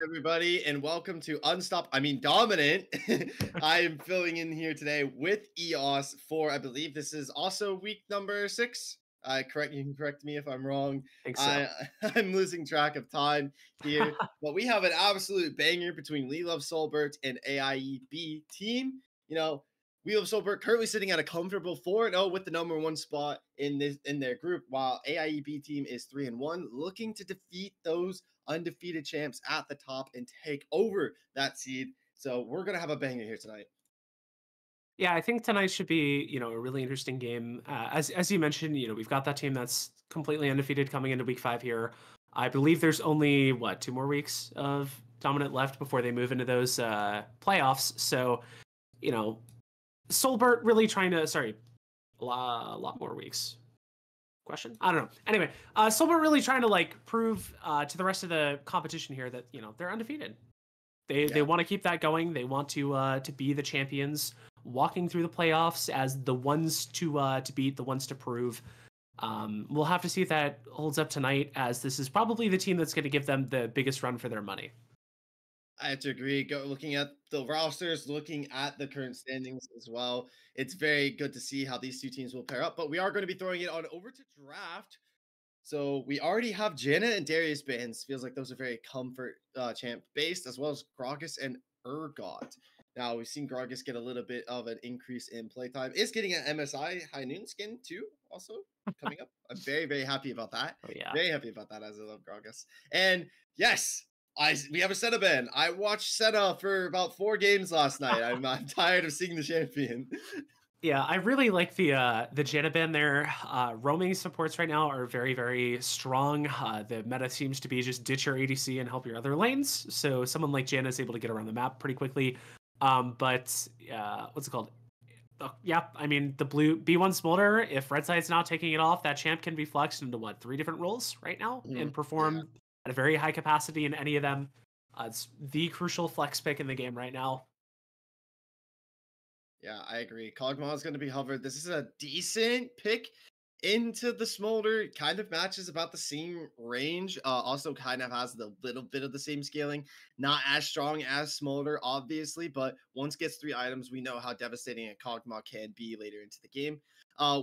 everybody, and welcome to Dominant. I am filling in here today with EOS for, I believe this is also week number 6. You can correct me if I'm wrong. Think so. I'm losing track of time here, but we have an absolute banger between We Love Solbert and AIEB team. We Love Solbert currently sitting at a comfortable 4-0 with the number 1 spot in their group, while AIEB team is 3-1, looking to defeat those undefeated champs at the top and take over that seed. So we're gonna have a banger here tonight. Yeah, I think tonight should be, a really interesting game. As you mentioned, we've got that team that's completely undefeated coming into week 5 here. I believe there's only 2 more weeks of dominant left before they move into those playoffs. So, Solbert really trying to a lot more weeks. Question? I don't know. Anyway, Solbert really trying to prove to the rest of the competition here that they're undefeated. They want to keep that going. They want to be the champions, walking through the playoffs as the ones to beat, the ones to prove. We'll have to see if that holds up tonight, as this is probably the team that's going to give them the biggest run for their money. I have to agree. Looking at the rosters, looking at the current standings as well, it's very good to see how these two teams will pair up. But we are going to be throwing it on over to draft. So we already have Janet and Darius bans. Feels like those are very comfort champ based, as well as Gragas and Urgot. Now we've seen Gragas get a little bit of an increase in playtime. Is getting an MSI High Noon skin too, also coming up. I'm very, very happy about that. Oh, yeah. Very happy about that, as I love Gragas. And yes, we have a Senna ban. I watched Senna for about 4 games last night. I'm tired of seeing the champion. Yeah, I really like the Janna ban there. Roaming supports right now are very, very strong. The meta seems to be just ditch your ADC and help your other lanes. So someone like Janna is able to get around the map pretty quickly. But what's it called? I mean, the blue B1 Smolder, if Red Side's not taking it off, that champ can be flexed into 3 different roles right now and perform at a very high capacity in any of them. It's the crucial flex pick in the game right now. Yeah, I agree. Kog'Maw is going to be hovered. This is a decent pick into the Smolder. Kind of matches about the same range. Also kind of has the little bit of the same scaling. Not as strong as Smolder, obviously, but once gets 3 items, we know how devastating a Kog'Maw can be later into the game.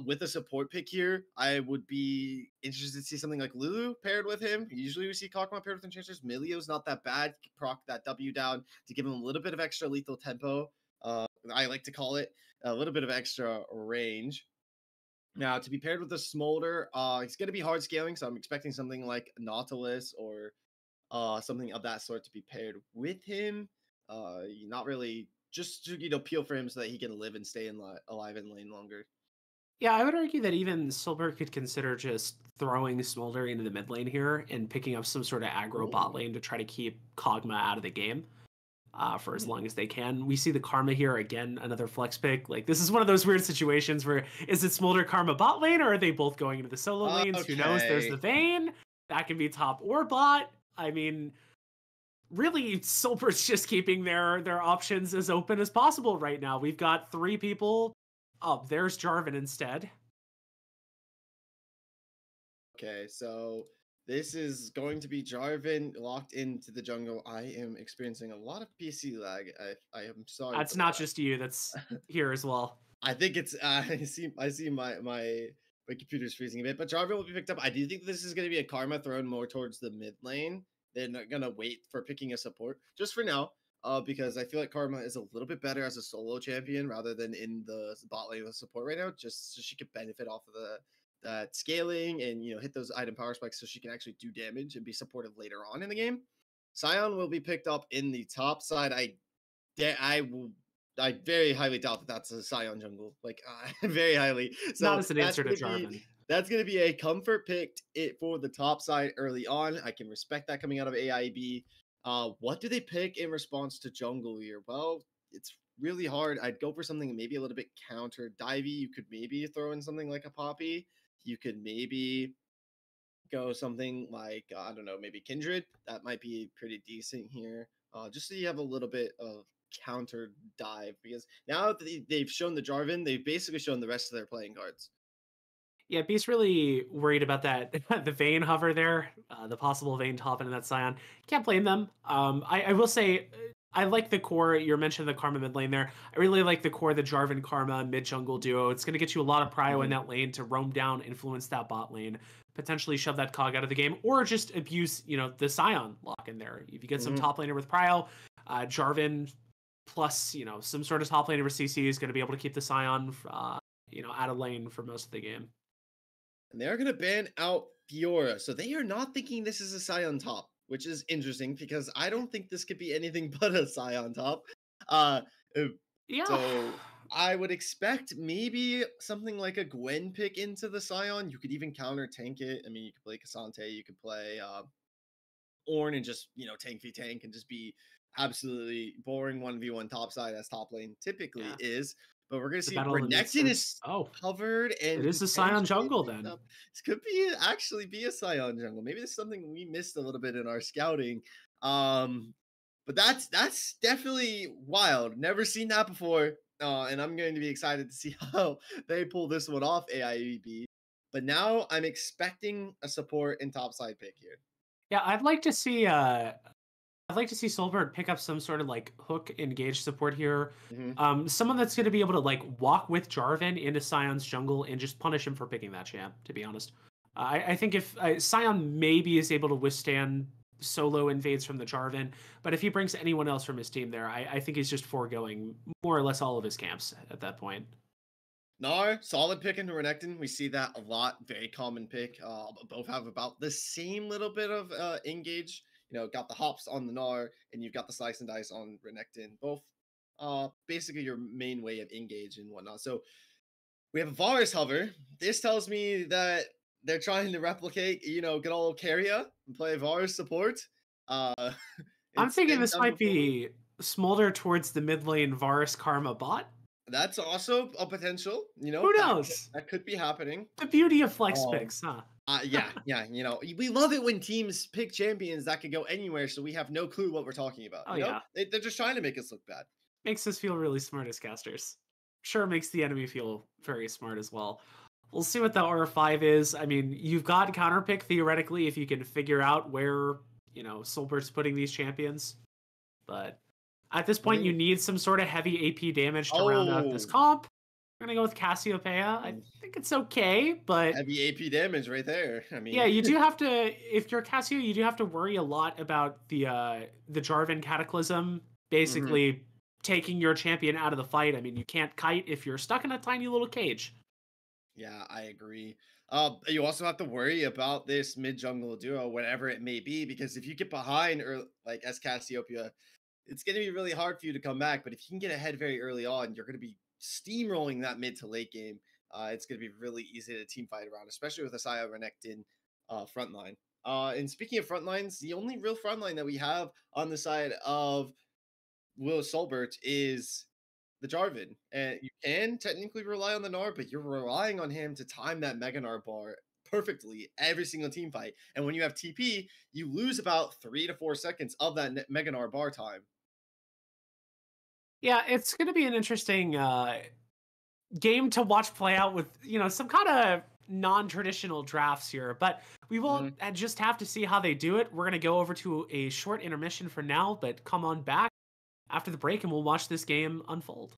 With a support pick here, I would be interested to see something like Lulu paired with him. Usually we see Kog'Maw paired with Enchanters. Milio's not that bad. Proc that W down to give him a little bit of extra lethal tempo. I like to call it a little bit of extra range. Now, to be paired with the Smolder, it's going to be hard scaling, so I'm expecting something like Nautilus or something of that sort to be paired with him. Not really, just to peel for him so that he can live and stay alive in lane longer. Yeah, I would argue that even Solbert could consider just throwing Smolder into the mid lane here and picking up some sort of aggro bot lane to try to keep Kog'Maw out of the game. For as long as they can. We see the Karma here again, another flex pick. This is one of those weird situations where is it Smolder Karma bot lane, or are they both going into the solo lanes? Okay. Who knows? There's the Vayne. That can be top or bot. I mean, really, Solbert's just keeping their options as open as possible right now. We've got 3 people. Oh, there's Jarvan instead. Okay, so this is going to be Jarvan locked into the jungle. I am experiencing a lot of PC lag. I am sorry. That's not just you. That's here as well. I think it's I see my computer's freezing a bit, but Jarvan will be picked up. I do think this is going to be a Karma thrown more towards the mid lane. They're not going to wait for picking a support just for now, because I feel like Karma is a little bit better as a solo champion rather than in the bot lane with support right now, just so she could benefit off of that scaling and hit those item power spikes so she can actually do damage and be supportive later on in the game. Sion will be picked up in the top side. I very highly doubt that that's a Sion jungle, very highly. So not as an answer to Jarvan. That's going to be a comfort pick for the top side early on. I can respect that coming out of AIB. What do they pick in response to jungle here? Well, it's really hard. I'd go for something maybe a little bit counter divey. You could maybe throw in something like a Poppy. You could maybe go something like, I don't know, maybe Kindred. That might be pretty decent here. Just so you have a little bit of counter dive, because now that they've shown the Jarvan, they've basically shown the rest of their playing cards. Yeah, Beast really worried about that the Vayne hover there, the possible Vayne top into that Scion. Can't blame them. I will say I like the core. You mentioned the Karma mid lane there. I really like the core, the Jarvan Karma mid jungle duo. It's going to get you a lot of prio in Mhm. that lane to roam down, influence that bot lane, potentially shove that cog out of the game, or just abuse the Scion lock in there. If you get some Mhm. top laner with prio, Jarvan plus some sort of top laner with CC is going to be able to keep the Scion out of lane for most of the game. And they're gonna ban out Fiora, so they are not thinking this is a Scion top, which is interesting because I don't think this could be anything but a Scion top. Uh, uh, Yeah. so I would expect maybe something like a Gwen pick into the Scion. You could even counter tank it. I mean, you could play Cassante, you could play Ornn and just tank v tank and just be absolutely boring 1v1 top side as top lane typically Yeah. is. But we're gonna The see Battle of the Renekton Midsters. is Oh, covered it and is a Scion potentially jungle picked then. up. This could be actually be a Scion jungle. Maybe this is something we missed a little bit in our scouting. Um, but that's definitely wild. Never seen that before. And I'm going to be excited to see how they pull this one off, AIEB. But now I'm expecting a support and topside pick here. Yeah, I'd like to see Solberg pick up some sort of like hook engage support here. Mhm. Someone that's going to be able to like walk with Jarvan into Scion's jungle and just punish him for picking that champ, to be honest. I think if Scion maybe is able to withstand solo invades from the Jarvan, but if he brings anyone else from his team there, I think he's just foregoing more or less all of his camps at that point. Gnar, solid pick into Renekton. We see that a lot. Very common pick. Both have about the same little bit of engage. Got the hops on the Gnar, and you've got the slice and dice on Renekton. Both basically your main way of engage and whatnot. So we have a Varus hover. This tells me that they're trying to replicate, good old Carrier and play Varus support. Uh, I'm it's thinking been this done might before. be Smolder towards the mid lane Varus Karma bot. That's also a potential. Who That knows? that could be happening. The beauty of flex Um, picks, huh? yeah. We love it when teams pick champions that could go anywhere, so we have no clue what we're talking about. Oh yeah, They're just trying to make us look bad. makes us feel really smart as casters. Sure, makes the enemy feel very smart as well. We'll see what the R5 is. I mean, you've got counterpick theoretically if you can figure out where Solbert's putting these champions, but at this point, you Mhm. need some sort of heavy AP damage to round out this Oh, comp. I'm gonna go with Cassiopeia. I mm, think it's okay, but heavy AP damage right there. I yeah, mean, you do have to. If you're Cassio, you do have to worry a lot about the Jarvan Cataclysm mhm. basically taking your champion out of the fight. I mean, you can't kite if you're stuck in a tiny little cage. Yeah, I agree. You also have to worry about this mid jungle duo, whatever it may be, because if you get behind or like as Cassiopeia, it's going to be really hard for you to come back. But if you can get ahead very early on, you're going to be steamrolling that mid to late game. It's going to be really easy to team fight around, especially with a Saya Renekton front line. And speaking of front lines, the only real front line that we have on the side of Will Solbert is the Jarvan. And you can technically rely on the Gnar, but you're relying on him to time that Mega Gnar bar perfectly every single team fight. And when you have TP, you lose about 3 to 4 seconds of that Mega Gnar bar time. Yeah, it's going to be an interesting game to watch play out with some kind of non-traditional drafts here, but we will Mhm. just have to see how they do it. We're going to go over to a short intermission for now, but come on back after the break and we'll watch this game unfold.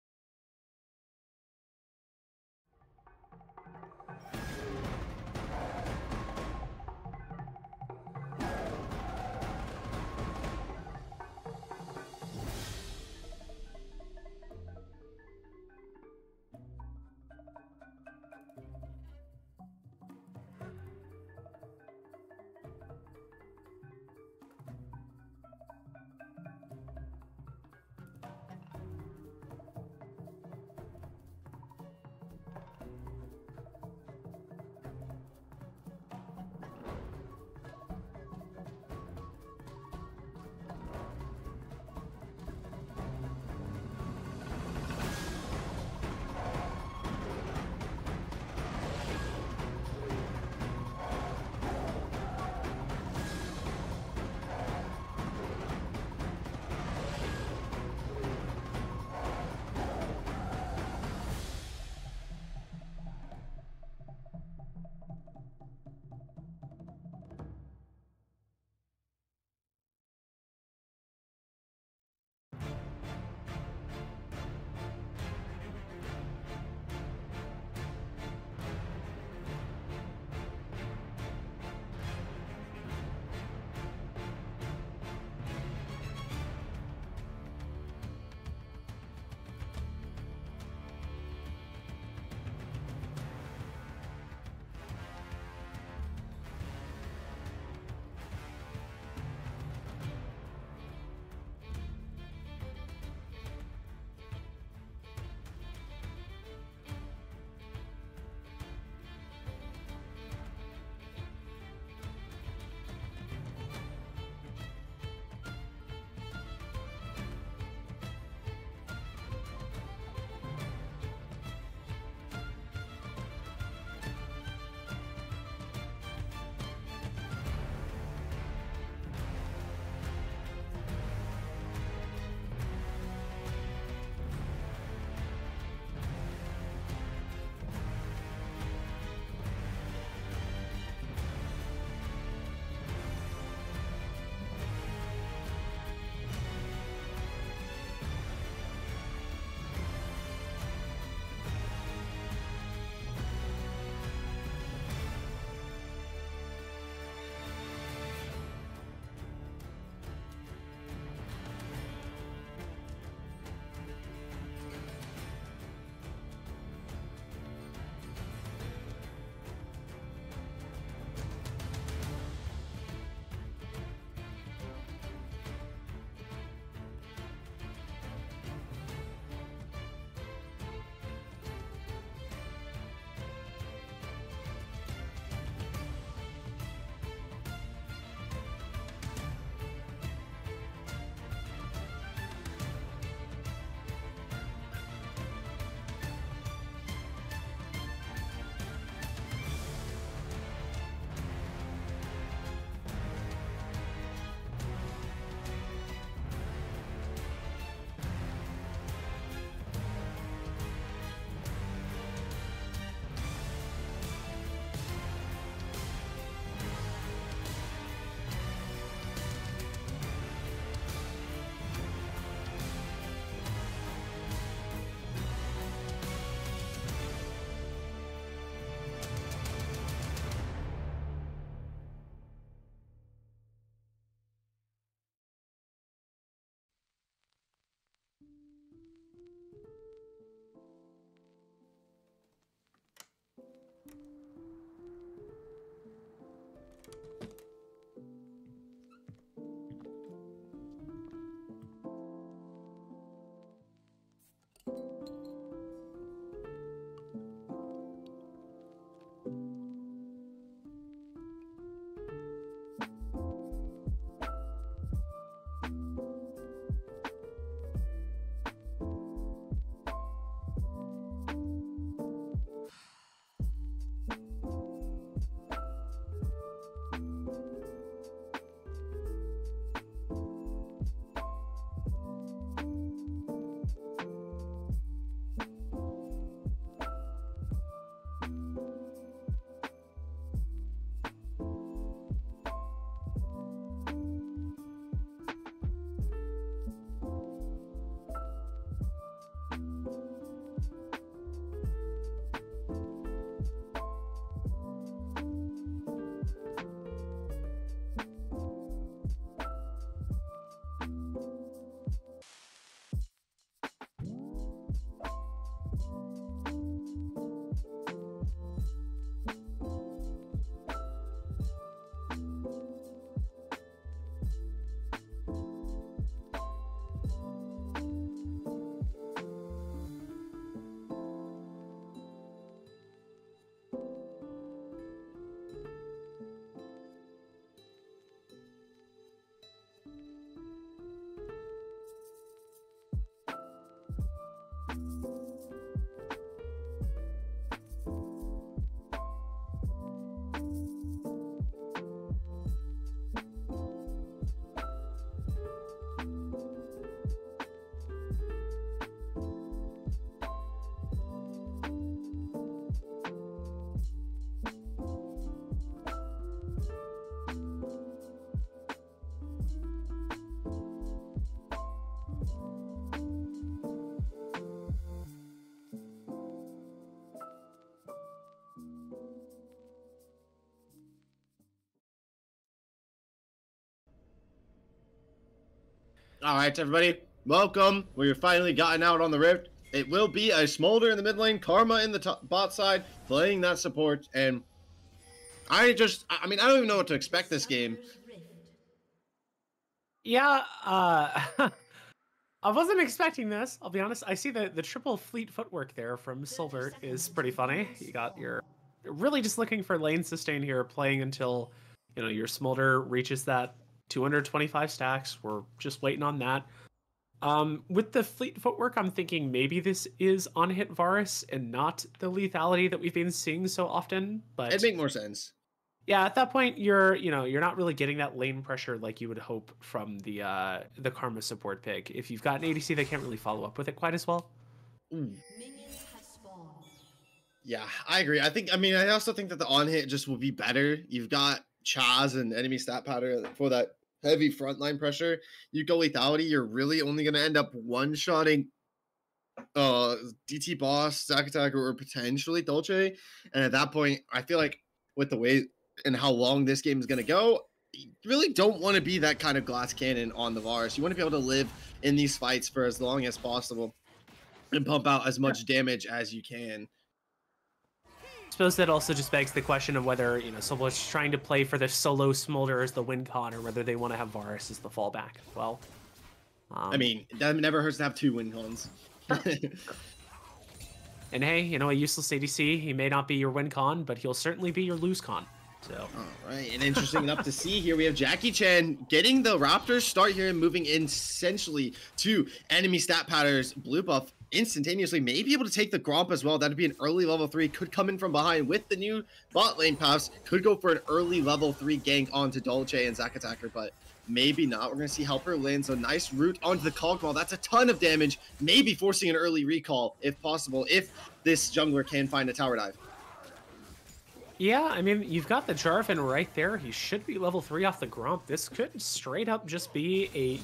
All right, everybody, welcome. We've finally gotten out on the rift. It will be a Smolder in the mid lane, Karma in the bot side, playing that support, and I mean, I don't even know what to expect this game. Yeah, I wasn't expecting this. I'll be honest. I see the triple fleet footwork there from Silbert is pretty funny. You got your really just looking for lane sustain here, playing until your Smolder reaches that 225 stacks. We're just waiting on that. With the fleet footwork, I'm thinking maybe this is on hit Varus and not the lethality that we've been seeing so often. But it'd make more sense. Yeah, at that point, you're not really getting that lane pressure like you would hope from the Karma support pick. If you've got an ADC, they can't really follow up with it quite as well. Yeah, I agree. I mean, I also think that the on hit just will be better. You've got Chaz and enemy stat pattern for that heavy frontline pressure. You go lethality, you're really only going to end up one-shotting DT boss, Zack Attacker, or potentially Dolce. And at that point, I feel like with the way and how long this game is going to go, you really don't want to be that kind of glass cannon on the Varus. You want to be able to live in these fights for as long as possible and pump out as much damage as you can. I suppose that also just begs the question of whether, Silver's trying to play for the solo Smolder as the win con, or whether they want to have Varus as the fallback. Well, I mean, that never hurts to have two win cons. And hey, a useless ADC, he may not be your win con, but he'll certainly be your lose con. So, all right, and interesting enough to see here, we have Jackie Chan getting the Raptors start here and moving in essentially to enemy stat patterns, blue buff instantaneously, may be able to take the Gromp as well. That'd be an early level 3, could come in from behind with the new bot lane paths, could go for an early level 3 gank onto Dolce and Zack Attacker, but maybe not. We're going to see Helper land, so nice root onto the Cogmaw. That's a ton of damage, maybe forcing an early recall if possible, if this jungler can find a tower dive. Yeah, I mean, you've got the Jarvan right there. He should be level 3 off the Gromp. This could straight up just be a,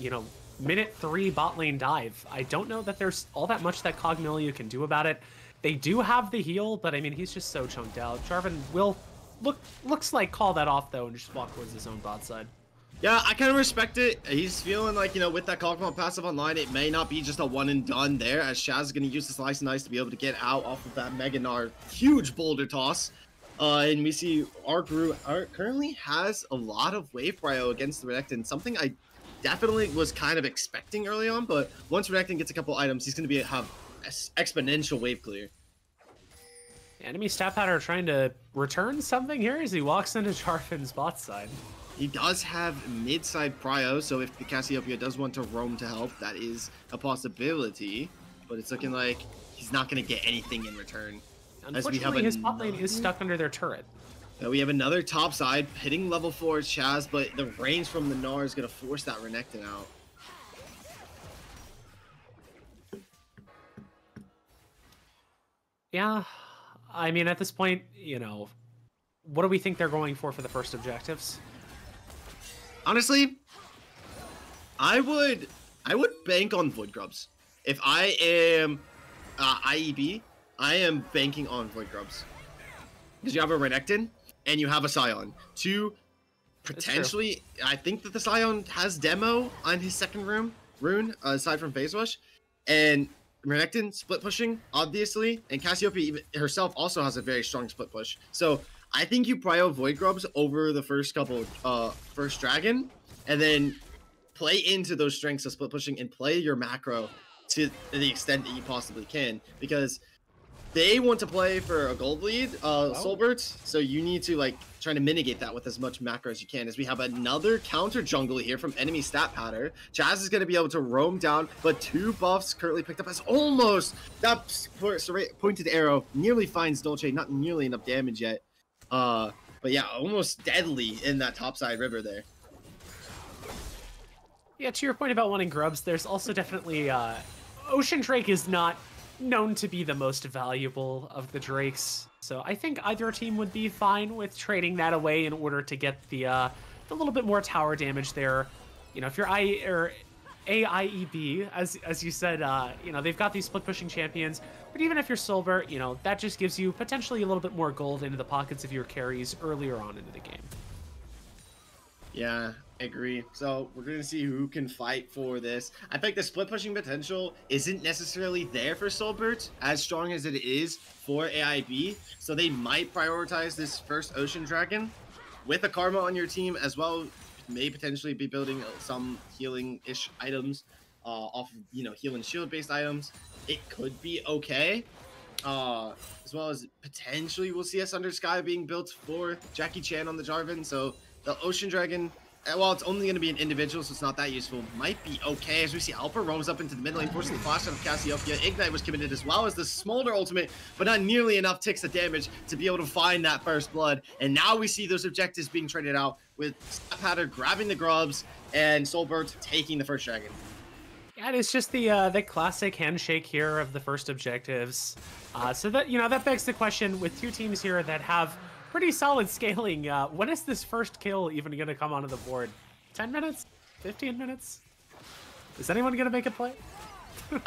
minute 3 bot lane dive. I don't know that there's all that much that Cogmelia can do about it. They do have the heal, but I mean, he's just so chunked out. Jarvan will looks like call that off though and just walk towards his own bot side. Yeah, I kind of respect it. He's feeling like, with that Cogmaw passive online, it may not be just a one and done there, as Shaz is going to use the Slice and Ice to be able to get out off of that Mega Gnar huge boulder toss. And we see our crew currently has a lot of wave prio against the Renekton, something I definitely was kind of expecting early on, but once Renekton gets a couple items, he's going to have exponential wave clear. Enemy stat pattern trying to return something here as he walks into Jarvan's bot side. He does have mid-side prio, so if the Cassiopeia does want to roam to help, that is a possibility. But it's looking like he's not going to get anything in return. Unfortunately, his bot lane is stuck under their turret. We have another top side hitting level 4 Chaz, but the range from the Gnar is going to force that Renekton out. Yeah, I mean, at this point, you know, what do we think they're going for the first objectives? Honestly, I would bank on Void Grubs. If I am IEB, I am banking on Void Grubs. Because you have a Renekton and you have a Scion. Two, potentially, I think that the Scion has demo on his second rune, aside from Phase Rush. And Renekton split pushing, obviously. And Cassiopeia herself also has a very strong split push. So I think you prio Void Grubs over the first couple, first Dragon. And then play into those strengths of split pushing and play your macro to the extent that you possibly can. Because they want to play for a gold lead, Soulbirds, so you need to like try to mitigate that with as much macro as you can. As we have another counter jungle here from enemy stat pattern. Chaz is going to be able to roam down, but 2 buffs currently picked up as almost that pointed arrow nearly finds Dolce, not nearly enough damage yet. But yeah, almost deadly in that topside river there. Yeah, to your point about wanting grubs, there's also definitely Ocean Drake is not known to be the most valuable of the Drakes. So I think either team would be fine with trading that away in order to get the little bit more tower damage there. You know, if you're AIEB, as you said, you know, they've got these split pushing champions, but even if you're Silver, you know, that just gives you potentially a little bit more gold into the pockets of your carries earlier on into the game. Yeah, I agree. So we're going to see who can fight for this. I think the split pushing potential isn't necessarily there for Soulbirds as strong as it is for AIB. So they might prioritize this first Ocean Dragon with a Karma on your team as well. May potentially be building some healing-ish items off of, you know, heal and shield based items. It could be okay. As well as potentially we'll see us under Sky being built for Jackie Chan on the Jarvan. So the Ocean Dragon, while it's only going to be an individual, so it's not that useful, might be okay. As we see Alpha roams up into the mid lane, forcing the flash out of Cassiopeia. Ignite was committed as well as the Smolder ultimate, but not nearly enough ticks of damage to be able to find that first blood. And now we see those objectives being traded out with Snaphatter grabbing the grubs and Soulbirds taking the first dragon. Yeah, it's just the classic handshake here of the first objectives. So that, you know, that begs the question with two teams here that have pretty solid scaling. When is this first kill even going to come onto the board? 10 minutes? 15 minutes? Is anyone going to make a play?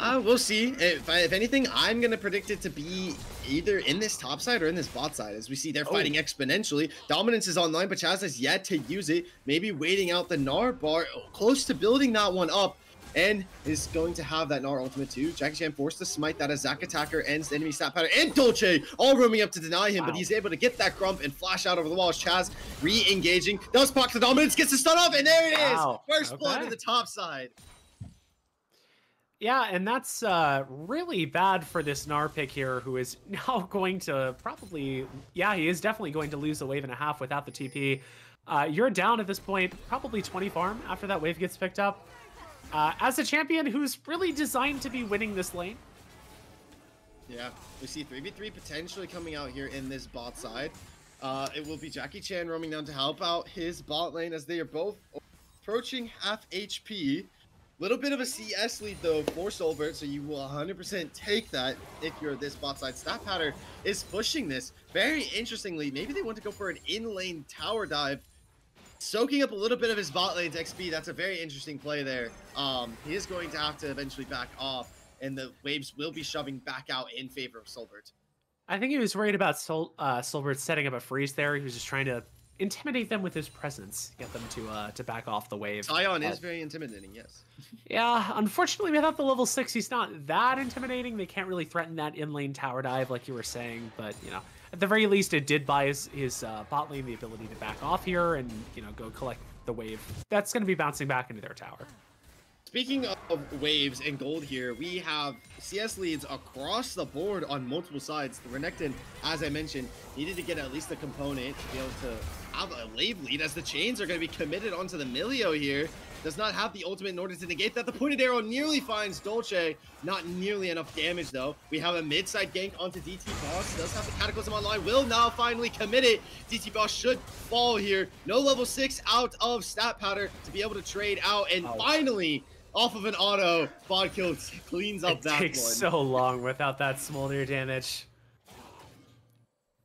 We'll see. If anything, I'm going to predict it to be either in this top side or in this bot side. As we see, they're fighting exponentially. Dominance is online, but Chaz has yet to use it. Maybe waiting out the Gnar bar, close to building that one up. And is going to have that Gnar ultimate too. Jackie Chan forced to smite that as Zac attacker ends the enemy stat pattern. And Dolce all roaming up to deny him, but he's able to get that Grump and flash out over the wall. Chaz re-engaging. Does proc the Dominance, gets the stun off, and there it is! First blood in the top side. Yeah, and that's really bad for this Gnar pick here, who is now going to probably... Yeah, he is definitely going to lose a wave and a half without the TP. You're down at this point, probably 20 farm after that wave gets picked up. As a champion who's really designed to be winning this lane. Yeah, we see 3v3 potentially coming out here in this bot side. It will be Jackie Chan roaming down to help out his bot lane as they are both approaching half HP. Little bit of a CS lead though for Soulbird, so you will 100% take that if you're this bot side. Stat pattern is pushing this. Very interestingly, maybe they want to go for an in-lane tower dive, soaking up a little bit of his bot lane's XP. That's a very interesting play there. He is going to have to eventually back off, and the waves will be shoving back out in favor of Soulbird. I think he was worried about Soulbird setting up a freeze there. He was just trying to intimidate them with his presence, get them to back off the wave. Scion is very intimidating, yes. Yeah, unfortunately without the level 6, he's not that intimidating. They can't really threaten that in-lane tower dive like you were saying, but, you know, at the very least, it did buy his bot lane the ability to back off here and, you know, go collect the wave that's going to be bouncing back into their tower. Speaking of waves and gold here, we have CS leads across the board on multiple sides. The Renekton, as I mentioned, needed to get at least a component to be able to have a wave lead, as the chains are going to be committed onto the Milio here. Does not have the ultimate in order to negate that. The pointed arrow nearly finds Dolce. Not nearly enough damage, though. We have a mid-side gank onto DT Boss. Does have the Cataclysm online. Will now finally commit it. DT Boss should fall here. No level 6 out of stat powder to be able to trade out. And finally, off of an auto, Bodkill cleans up that one. It takes so long without that smolder damage.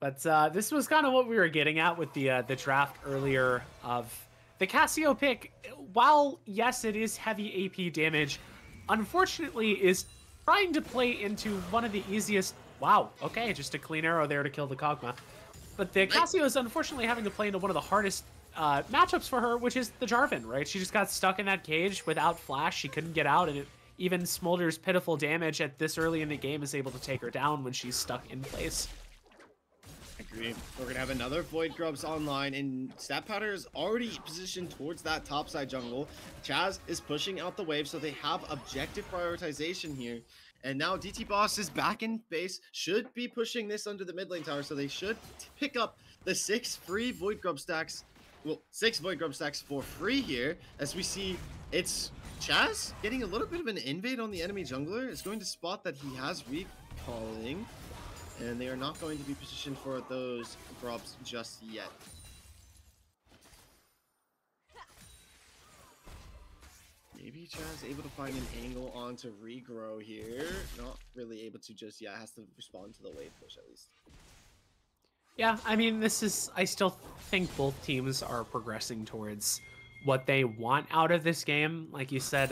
But this was kind of what we were getting at with the draft earlier of the Cassio pick. While, yes, it is heavy AP damage, unfortunately is trying to play into one of the easiest... Wow, okay, just a clean arrow there to kill the Kog'Maw. But the Cassio is unfortunately having to play into one of the hardest matchups for her, which is the Jarvan, right? She just got stuck in that cage without flash. She couldn't get out, and even Smolder's pitiful damage at this early in the game is able to take her down when she's stuck in place. Agree. We're gonna have another Void Grubs online, and Stat Powder is already positioned towards that topside jungle. Chaz is pushing out the wave, so they have objective prioritization here. And now DT Boss is back in base, should be pushing this under the mid lane tower, so they should pick up the 6 free Void Grub stacks. Well, 6 Void Grub stacks for free here, as we see it's Chaz getting a little bit of an invade on the enemy jungler. Is going to spot that he has recalling, and they are not going to be positioned for those grubs just yet. Maybe Chaz able to find an angle on to regrow here. Not really able to just yet. Has to respond to the wave push at least. Yeah, I mean, this is... I still think both teams are progressing towards what they want out of this game. Like you said,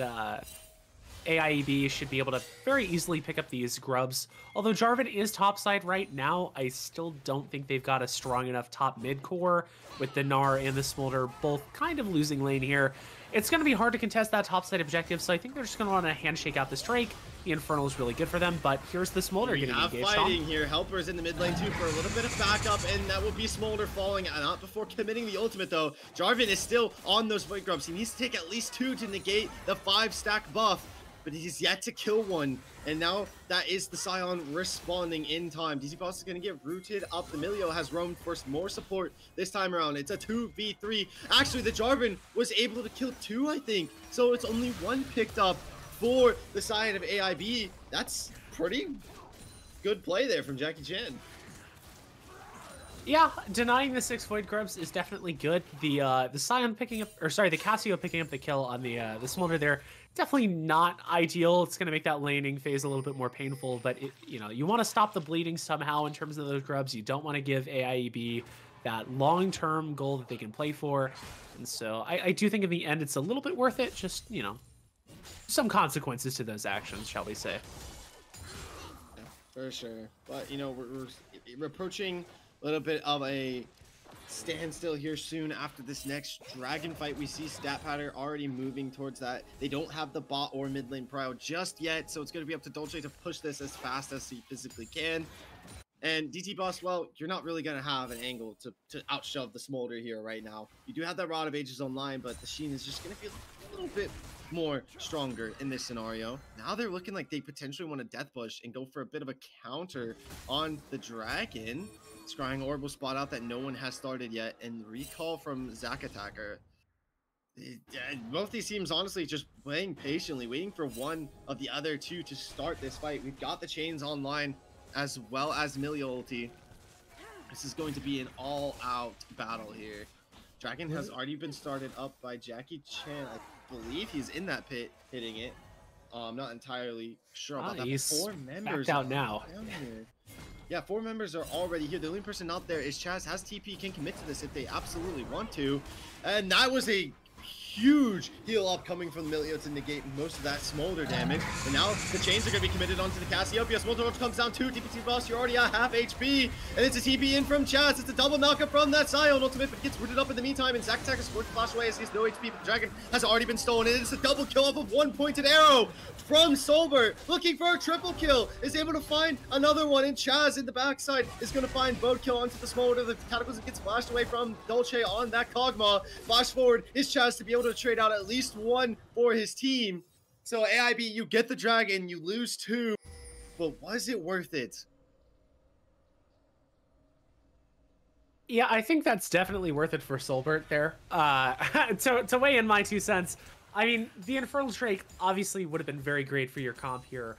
AIEB should be able to very easily pick up these grubs. Although Jarvan is topside right now, I still don't think they've got a strong enough top mid core with the Gnar and the Smolder both kind of losing lane here. It's going to be hard to contest that topside objective, so I think they're just going to want to handshake out this Drake. The Infernal is really good for them, but here's the Smolder getting engaged. Fighting here. Helper's in the mid lane too for a little bit of backup, and that will be Smolder falling. Not before committing the ultimate though. Jarvan is still on those Void Grubs. He needs to take at least 2 to negate the 5-stack buff, but he's yet to kill one. And now that is the Scion responding in time. DT Boss is going to get rooted up. The Milio has roamed for more support this time around. It's a 2v3. Actually, the Jarvan was able to kill 2, I think. So it's only 1 picked up for the side of AIB. That's pretty good play there from Jackie Chan. Yeah, denying the 6 Void Grubs is definitely good. The Scion picking up, or sorry, the Cassio picking up the kill on the Smolder there, definitely not ideal. It's going to make that laning phase a little bit more painful, but you know, you want to stop the bleeding somehow in terms of those grubs. You don't want to give AIEB that long-term goal that they can play for. And so I do think in the end it's a little bit worth it. Just, you know, some consequences to those actions, shall we say. Yeah, for sure. But, you know, we're approaching a little bit of a standstill here soon after this next dragon fight. We see Stat Powder already moving towards that. They don't have the bot or mid lane prio just yet, so it's going to be up to Dolce to push this as fast as he physically can. And DT Boss, well, you're not really going to have an angle to outshove the Smolder here right now. You do have that Rod of Ages online, but the Sheen is just going to be a little bit more stronger in this scenario. Now they're looking like they potentially want to Death Bush and go for a bit of a counter on the dragon. Scrying Orb will spot out that no one has started yet, and recall from Zac Attacker. Both these teams honestly just playing patiently, waiting for one of the other two to start this fight. We've got the chains online as well as Milio ulti. This is going to be an all-out battle here. Dragon has already been started up by Jackie Chan. I believe he's in that pit hitting it. I'm not entirely sure about that. He's 4 members out now. Yeah, 4 members are already here. The only person out there is Chaz. Has TP, can commit to this if they absolutely want to. And that was a huge heal up coming from Milio to negate most of that Smolder damage. And now the chains are going to be committed onto the Cassiopeia. Smolder comes down 2 DPT boss. You're already at half HP. And it's a TP in from Chaz. It's a double knockup from that Scion ultimate, but gets rooted up in the meantime. And Zack Attack is forced to flash away as he has no HP, but the dragon has already been stolen. And it's a double kill off of one pointed arrow from Solbert, looking for a triple kill, is able to find another one, and Chaz in the backside is going to find boat kill onto the Smolder. The Cataclysm gets flashed away from Dolce on that Kog'Maw. Flash forward is Chaz to be able to trade out at least one for his team. So AIB, you get the dragon, you lose 2, but was it worth it? Yeah, I think that's definitely worth it for Solbert there. To weigh in my 2 cents, I mean, the Infernal Drake obviously would have been very great for your comp here.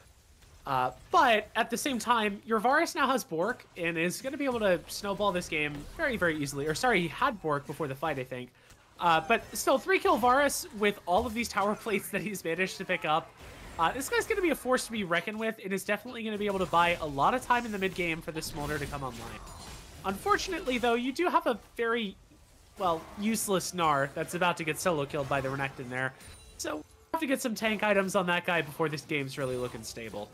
But at the same time, your Varus now has Bork and is going to be able to snowball this game very, very easily. Or sorry, he had Bork before the fight, I think. But still, 3-kill Varus with all of these tower plates that he's managed to pick up. This guy's going to be a force to be reckoned with. It is definitely going to be able to buy a lot of time in the mid-game for this Smolder to come online. Unfortunately, though, you do have a very, well, useless Gnar that's about to get solo killed by the Renekton there. So we'll have to get some tank items on that guy before this game's really looking stable.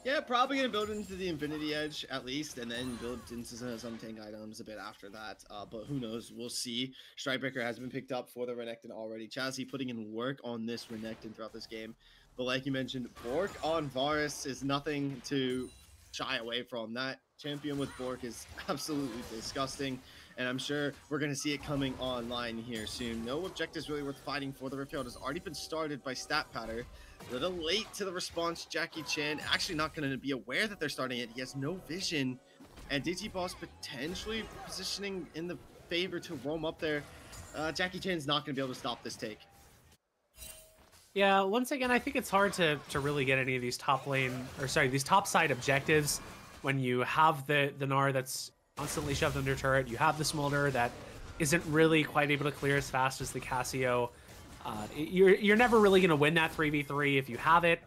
Yeah, probably going to build into the Infinity Edge at least, and then build into some tank items a bit after that. But who knows? We'll see. Strikebreaker has been picked up for the Renekton already. Chazzy putting in work on this Renekton throughout this game. But like you mentioned, Bork on Varus is nothing to shy away from. That champion with Bork is absolutely disgusting, and I'm sure we're going to see it coming online here soon. No objectives really worth fighting for. The Riftfield has already been started by Stat Patter. A little late to the response. Jackie Chan actually not going to be aware that they're starting it. He has no vision, and DT Boss potentially positioning in the favor to roam up there. Jackie Chan's not going to be able to stop this take. Yeah, once again, I think it's hard to really get any of these these top side objectives when you have the Gnar that's constantly shoved under turret. You have the Smolder that isn't really quite able to clear as fast as the Cassio. You're never really going to win that 3v3 if you have it,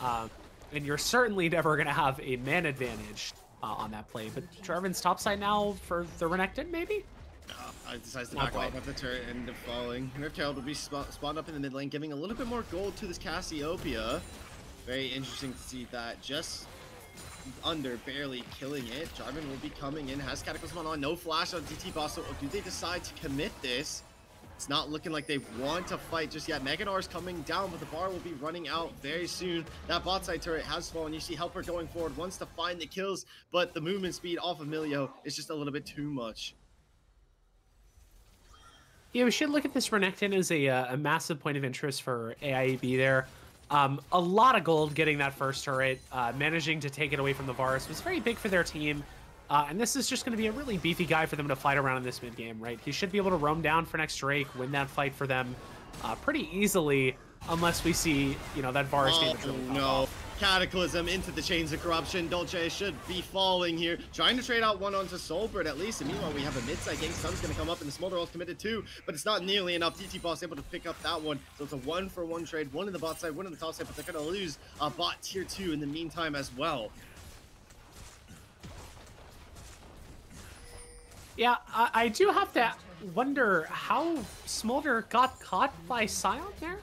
and you're certainly never going to have a man advantage on that play. But Jarvan's topside now for the Renekton, maybe? I decides to back off at the turret and falling. Riftherald will be spawned up in the mid lane, giving a little bit more gold to this Cassiopeia. Very interesting to see that just under barely killing it. Jarvan will be coming in, has Cataclysm on, no flash on DT Boss. So do they decide to commit this? It's not looking like they want to fight just yet. Mega Gnar's coming down, but the bar will be running out very soon. That bot side turret has fallen. You see Helper going forward, wants to find the kills, but the movement speed off of Milio is just a little bit too much. Yeah, we should look at this Renekton as a massive point of interest for AIB there. A lot of gold getting that first turret, managing to take it away from the Varus was very big for their team. And this is just going to be a really beefy guy for them to fight around in this mid game, right? He should be able to roam down for next Drake, win that fight for them pretty easily, unless we see, you know, that Varus damage really pop off. Cataclysm into the chains of corruption. Dolce should be falling here, trying to trade out one onto Solbert at least. And meanwhile, we have a mid-side gang. Sun's going to come up, and the Smolder ult committed too, but it's not nearly enough. DT Boss able to pick up that one, so it's a 1-for-1 trade. One in the bot side, one in the top side, but they're going to lose a bot tier 2 in the meantime as well. Yeah, I do have to wonder how Smolder got caught by Scion there.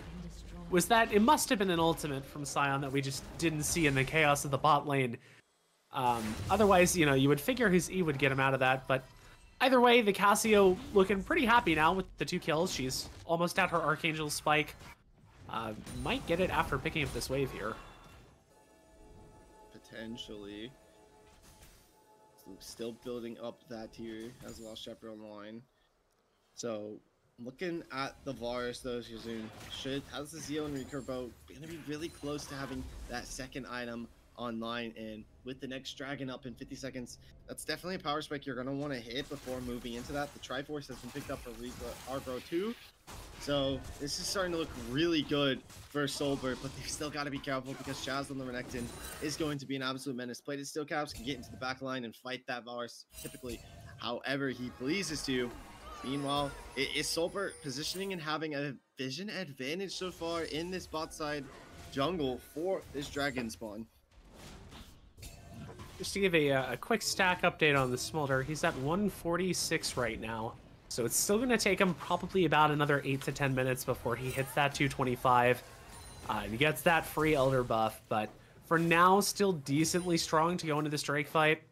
Was that, it must have been an ultimate from Scion that we just didn't see in the chaos of the bot lane. Otherwise, you know, you would figure his E would get him out of that, but either way, the Cassio looking pretty happy now with the 2 kills. She's almost at her Archangel Spike. Might get it after picking up this wave here. Potentially. Still building up that tier as Lost Chapter online. So looking at the Varus though, Shizun has the Zeo and Recurbo gonna be really close to having that second item online, and with the next dragon up in 50 seconds, that's definitely a power spike you're gonna want to hit before moving into that. The Triforce has been picked up for Arbro 2. So this is starting to look really good for Solbert, but they've still got to be careful because Chaz on the Renekton is going to be an absolute menace. Plated Steel Caps can get into the back line and fight that Varus typically however he pleases to. Meanwhile, is Solbert positioning and having a vision advantage so far in this bot side jungle for this dragon spawn. Just to give a quick stack update on the Smolder, he's at 146 right now. So it's still going to take him probably about another 8 to 10 minutes before he hits that 225. He gets that free Elder buff, but for now, still decently strong to go into this Drake fight.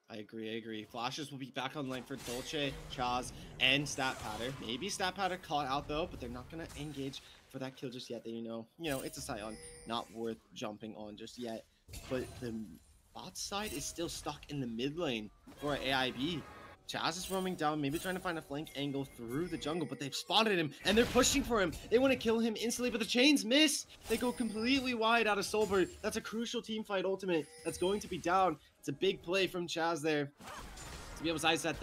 I agree. Flashes will be back online for Dolce, Chaz, and Stat Patter. Maybe Stat Patter caught out though, but they're not gonna engage for that kill just yet. They it's a Scion, not worth jumping on just yet. But the bot side is still stuck in the mid lane for AIB. Chaz is roaming down, maybe trying to find a flank angle through the jungle, but they've spotted him and they're pushing for him. They want to kill him instantly, but the chains miss. They go completely wide out of Solbert. That's a crucial team fight ultimate that's going to be down. It's a big play from Chaz there to be able to sidestep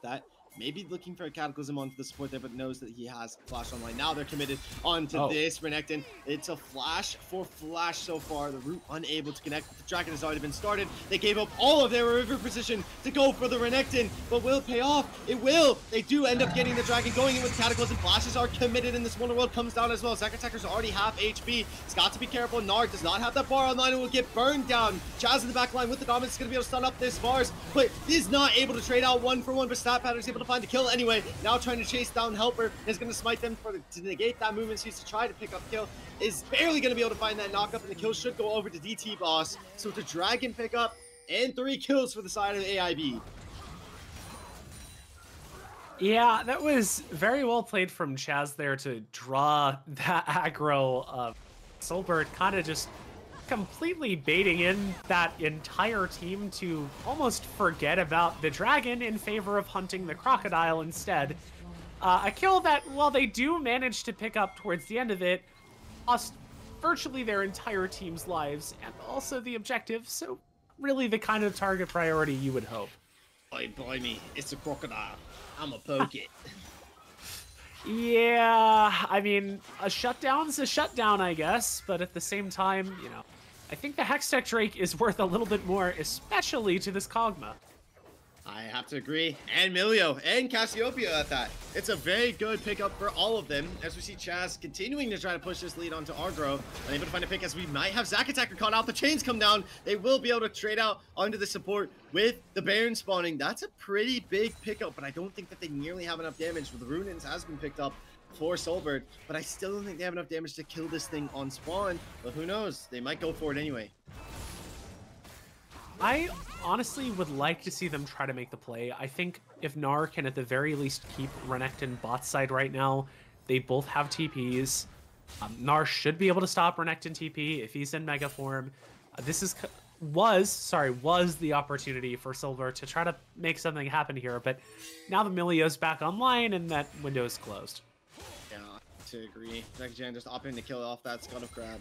that. Maybe looking for a Cataclysm onto the support there, but knows that he has Flash online. Now they're committed onto this Renekton. It's a Flash for Flash so far. The root unable to connect. The Dragon has already been started. They gave up all of their river position to go for the Renekton, but will it pay off? It will. They do end up getting the Dragon going in with Cataclysm. Flashes are committed, and this Wonder World comes down as well. Zack Attacker's already half HP. He's got to be careful. Nard does not have that bar online and will get burned down. Chaz in the back line with the Dominance is going to be able to stun up this Vars, but is not able to trade out 1-for-1, but Stat Pattern is able to find the kill anyway. Now trying to chase down Helper, is going to smite them to negate that movement speed to try to pick up kill. Is barely going to be able to find that knockup, and the kill should go over to DT Boss. So the Dragon pick up and 3 kills for the side of the AIB. Yeah, that was very well played from Chaz there to draw that aggro of Solbert, kind of just completely baiting in that entire team to almost forget about the Dragon in favor of hunting the Crocodile instead. A kill that, while they do manage to pick up towards the end of it, lost virtually their entire team's lives and also the objective, so really the kind of target priority you would hope. Boy me, it's a Crocodile. I'ma poke it. Yeah, I mean, a shutdown's a shutdown, I guess, but at the same time, I think the Hextech Drake is worth a little bit more, especially to this Kog'Maw. I have to agree. And Milio and Cassiopeia at that. It's a very good pickup for all of them, as we see Chaz continuing to try to push this lead onto Argro. Unable to find a pick, as we might have Zack Attacker caught out. The chains come down. They will be able to trade out onto the support with the Baron spawning. That's a pretty big pickup, but I don't think that they nearly have enough damage. The Runins has been picked up for Solbert, but I still don't think they have enough damage to kill this thing on spawn. But who knows? They might go for it anyway. I honestly would like to see them try to make the play. I think if Gnar can at the very least keep Renekton bot side right now, they both have TPs. Gnar should be able to stop Renekton TP if he's in Mega form. This was the opportunity for Silver to try to make something happen here, but now the Milio's back online and that window is closed. Yeah, to agree. Jackie Chan just opting to kill off that Scuttle Crab.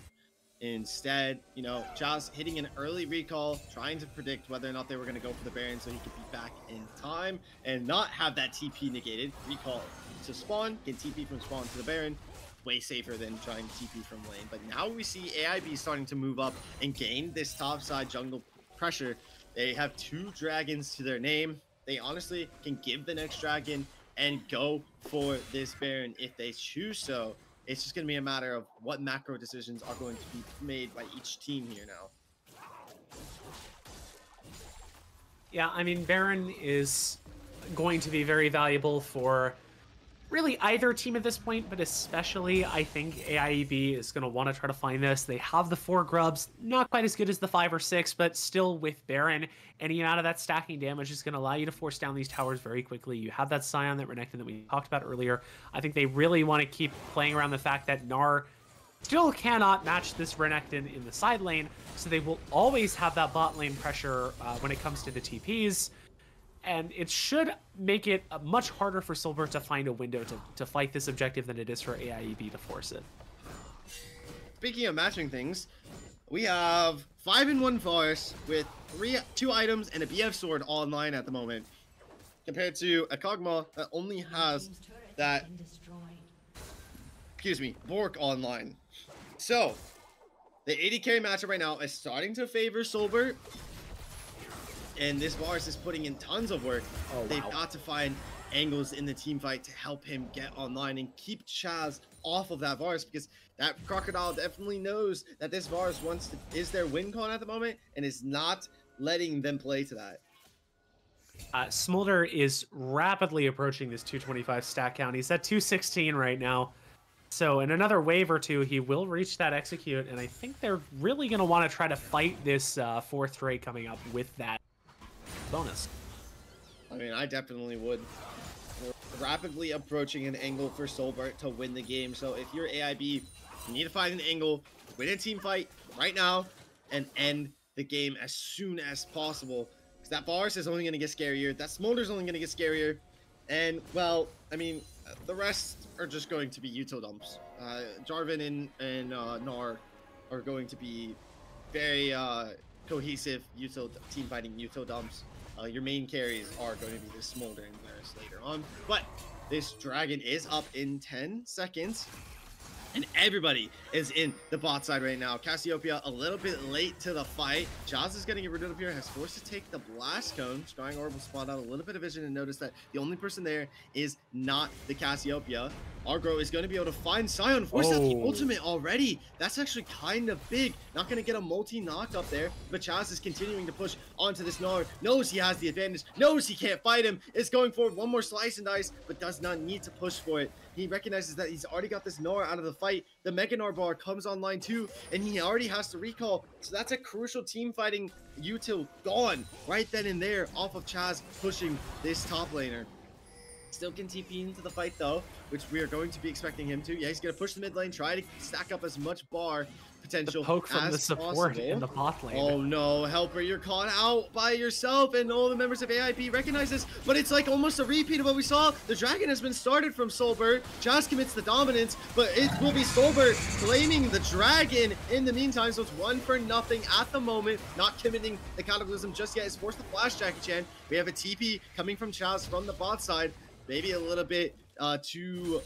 Instead, Chaz hitting an early recall, trying to predict whether or not they were going to go for the Baron so he could be back in time and not have that TP negated. Recall to spawn, get TP from spawn to the Baron. Way safer than trying to TP from lane. But now we see AIB starting to move up and gain this top side jungle pressure. They have 2 dragons to their name. They honestly can give the next dragon and go for this Baron if they choose so. It's just going to be a matter of what macro decisions are going to be made by each team here now. Yeah, I mean, Baron is going to be very valuable for really either team at this point, but especially I think AIEB is going to want to try to find this. They have the 4 grubs, not quite as good as the 5 or 6, but still with Baron, any amount of that stacking damage is going to allow you to force down these towers very quickly. You have that Scion, that Renekton that we talked about earlier. I think they really want to keep playing around the fact that Gnar still cannot match this Renekton in the side lane, so they will always have that bot lane pressure when it comes to the TPs. And it should make it much harder for Silver to find a window to fight this objective than it is for AIEB to force it. Speaking of matching things, we have 5-in-1 Forest with 2 items and a BF sword all online at the moment, compared to a Kog'Maw that only has that, Bork online. So, the 80 carry matchup right now is starting to favor Solbert. And this Varus is putting in tons of work. Oh, wow. They've got to find angles in the team fight to help him get online and keep Chaz off of that Varus, because that Crocodile definitely knows that this Varus is their win con at the moment and is not letting them play to that. Smolder is rapidly approaching this 225 stack count. He's at 216 right now. So in another wave or two, he will reach that execute, and I think they're really going to want to try to fight this fourth trade coming up with that bonus. I mean, I definitely would. We're rapidly approaching an angle for Solbert to win the game. So if you're AIB, you need to find an angle, win a team fight right now, and end the game as soon as possible. Because that Bars is only going to get scarier. That Smolder's only going to get scarier. And, well, I mean, the rest are just going to be Util dumps. Jarvan and Gnar are going to be very cohesive team fighting Util dumps. Your main carries are going to be the Smolder and Varus later on. But this dragon is up in 10 seconds. And everybody is in the bot side right now. Cassiopeia a little bit late to the fight. Jazz is getting rid of here, has forced to take the blast cone. Scrying Orb will spawn out a little bit of vision and notice that the only person there is not the Cassiopeia. Argro is going to be able to find Sion. Force out the ultimate already. That's actually kind of big. Not going to get a multi-knock up there, but Chaz is continuing to push onto this Gnar. Knows he has the advantage. Knows he can't fight him. Is going for one more slice and dice, but does not need to push for it. He recognizes that he's already got this Gnar out of the fight. The Mega Gnar bar comes online too, and he already has to recall. So that's a crucial team fighting util gone right then and there off of Chaz pushing this top laner. Still can TP into the fight though, which we are going to be expecting him to. Yeah, he's going to push the mid lane, try to stack up as much bar potential the poke from as the support possible. in the bot lane. Oh no, Helper, you're caught out by yourself, and all the members of AIB recognize this, but it's like almost a repeat of what we saw. The dragon has been started from Solbert. Jazz commits the dominance, but it will be Solbert claiming the dragon in the meantime, so it's 1-0 at the moment. Not committing the Cataclysm just yet. It's forced to flash Jackie Chan. We have a TP coming from Chaz from the bot side. Maybe a little bit too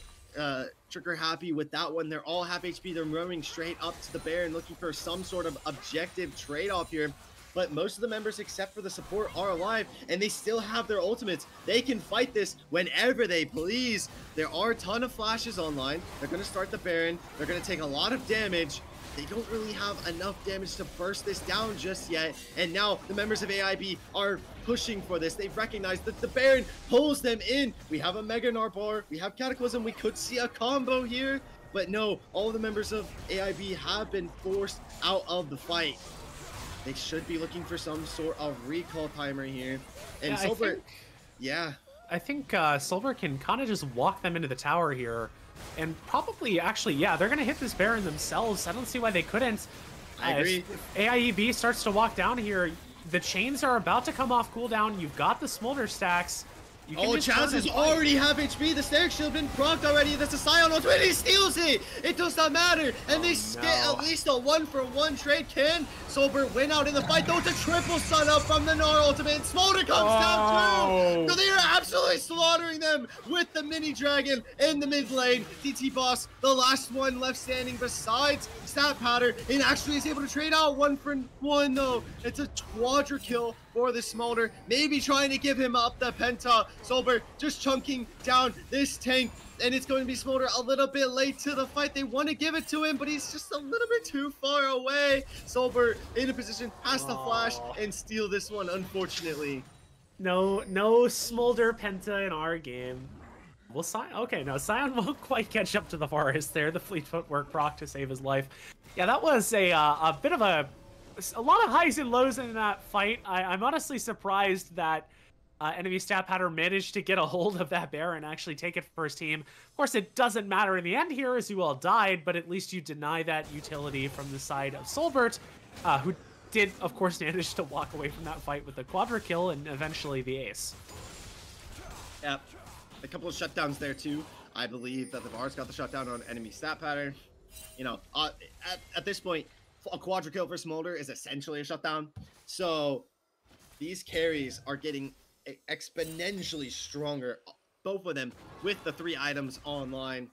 trigger happy with that one. They're all half HP. They're roaming straight up to the Baron looking for some sort of objective trade-off here. But most of the members except for the support are alive, and they still have their ultimates. They can fight this whenever they please. There are a ton of flashes online. They're going to start the Baron. They're going to take a lot of damage. They don't really have enough damage to burst this down just yet. And now the members of AIB are pushing for this. They've recognized that the Baron pulls them in. We have a Mega Gnar bar. We have Cataclysm. We could see a combo here. But no, all of the members of AIB have been forced out of the fight. They should be looking for some sort of recall timer here. And yeah, Solbert, I think Solbert can kind of just walk them into the tower here. And probably, actually, yeah, they're going to hit this Baron themselves. I don't see why they couldn't. I agree. If AIEB starts to walk down here, the chains are about to come off cooldown. You've got the Smolder stacks. Chaz is already half HP. The Static Shield been procced already. That's a Sion ultimate. He steals it. It does not matter. And they get at least a 1-for-1 trade. Can Solbert win out in the fight? Though it's a triple stun up from the Gnar ultimate. Smolder comes down too. So they are absolutely slaughtering them with the mini dragon in the mid lane. DT Boss, the last one left standing besides Stat Pattern, and actually is able to trade out 1-for-1 though. It's a quadra kill for the Smolder, maybe trying to give him up the Penta. Solbert just chunking down this tank, and it's going to be Smolder a little bit late to the fight. They want to give it to him, but he's just a little bit too far away. Solbert in a position, has to flash and steal this one, unfortunately. No Smolder Penta in our game. Well, Sion won't quite catch up to the Forest there. The fleet footwork proc to save his life. Yeah, that was a bit of a lot of highs and lows in that fight. I'm honestly surprised that enemy Stat Pattern managed to get a hold of that bear and actually take it for his team. Of course, it doesn't matter in the end here as you all died, but at least you deny that utility from the side of Solbert, who did, of course, manage to walk away from that fight with a quadra kill and eventually the ace. Yep. A couple of shutdowns there, too. I believe that the Bars got the shutdown on enemy Stat Pattern. You know, at this point, a quadra kill for Smolder is essentially a shutdown. So these carries are getting exponentially stronger, both of them, with the 3 items online.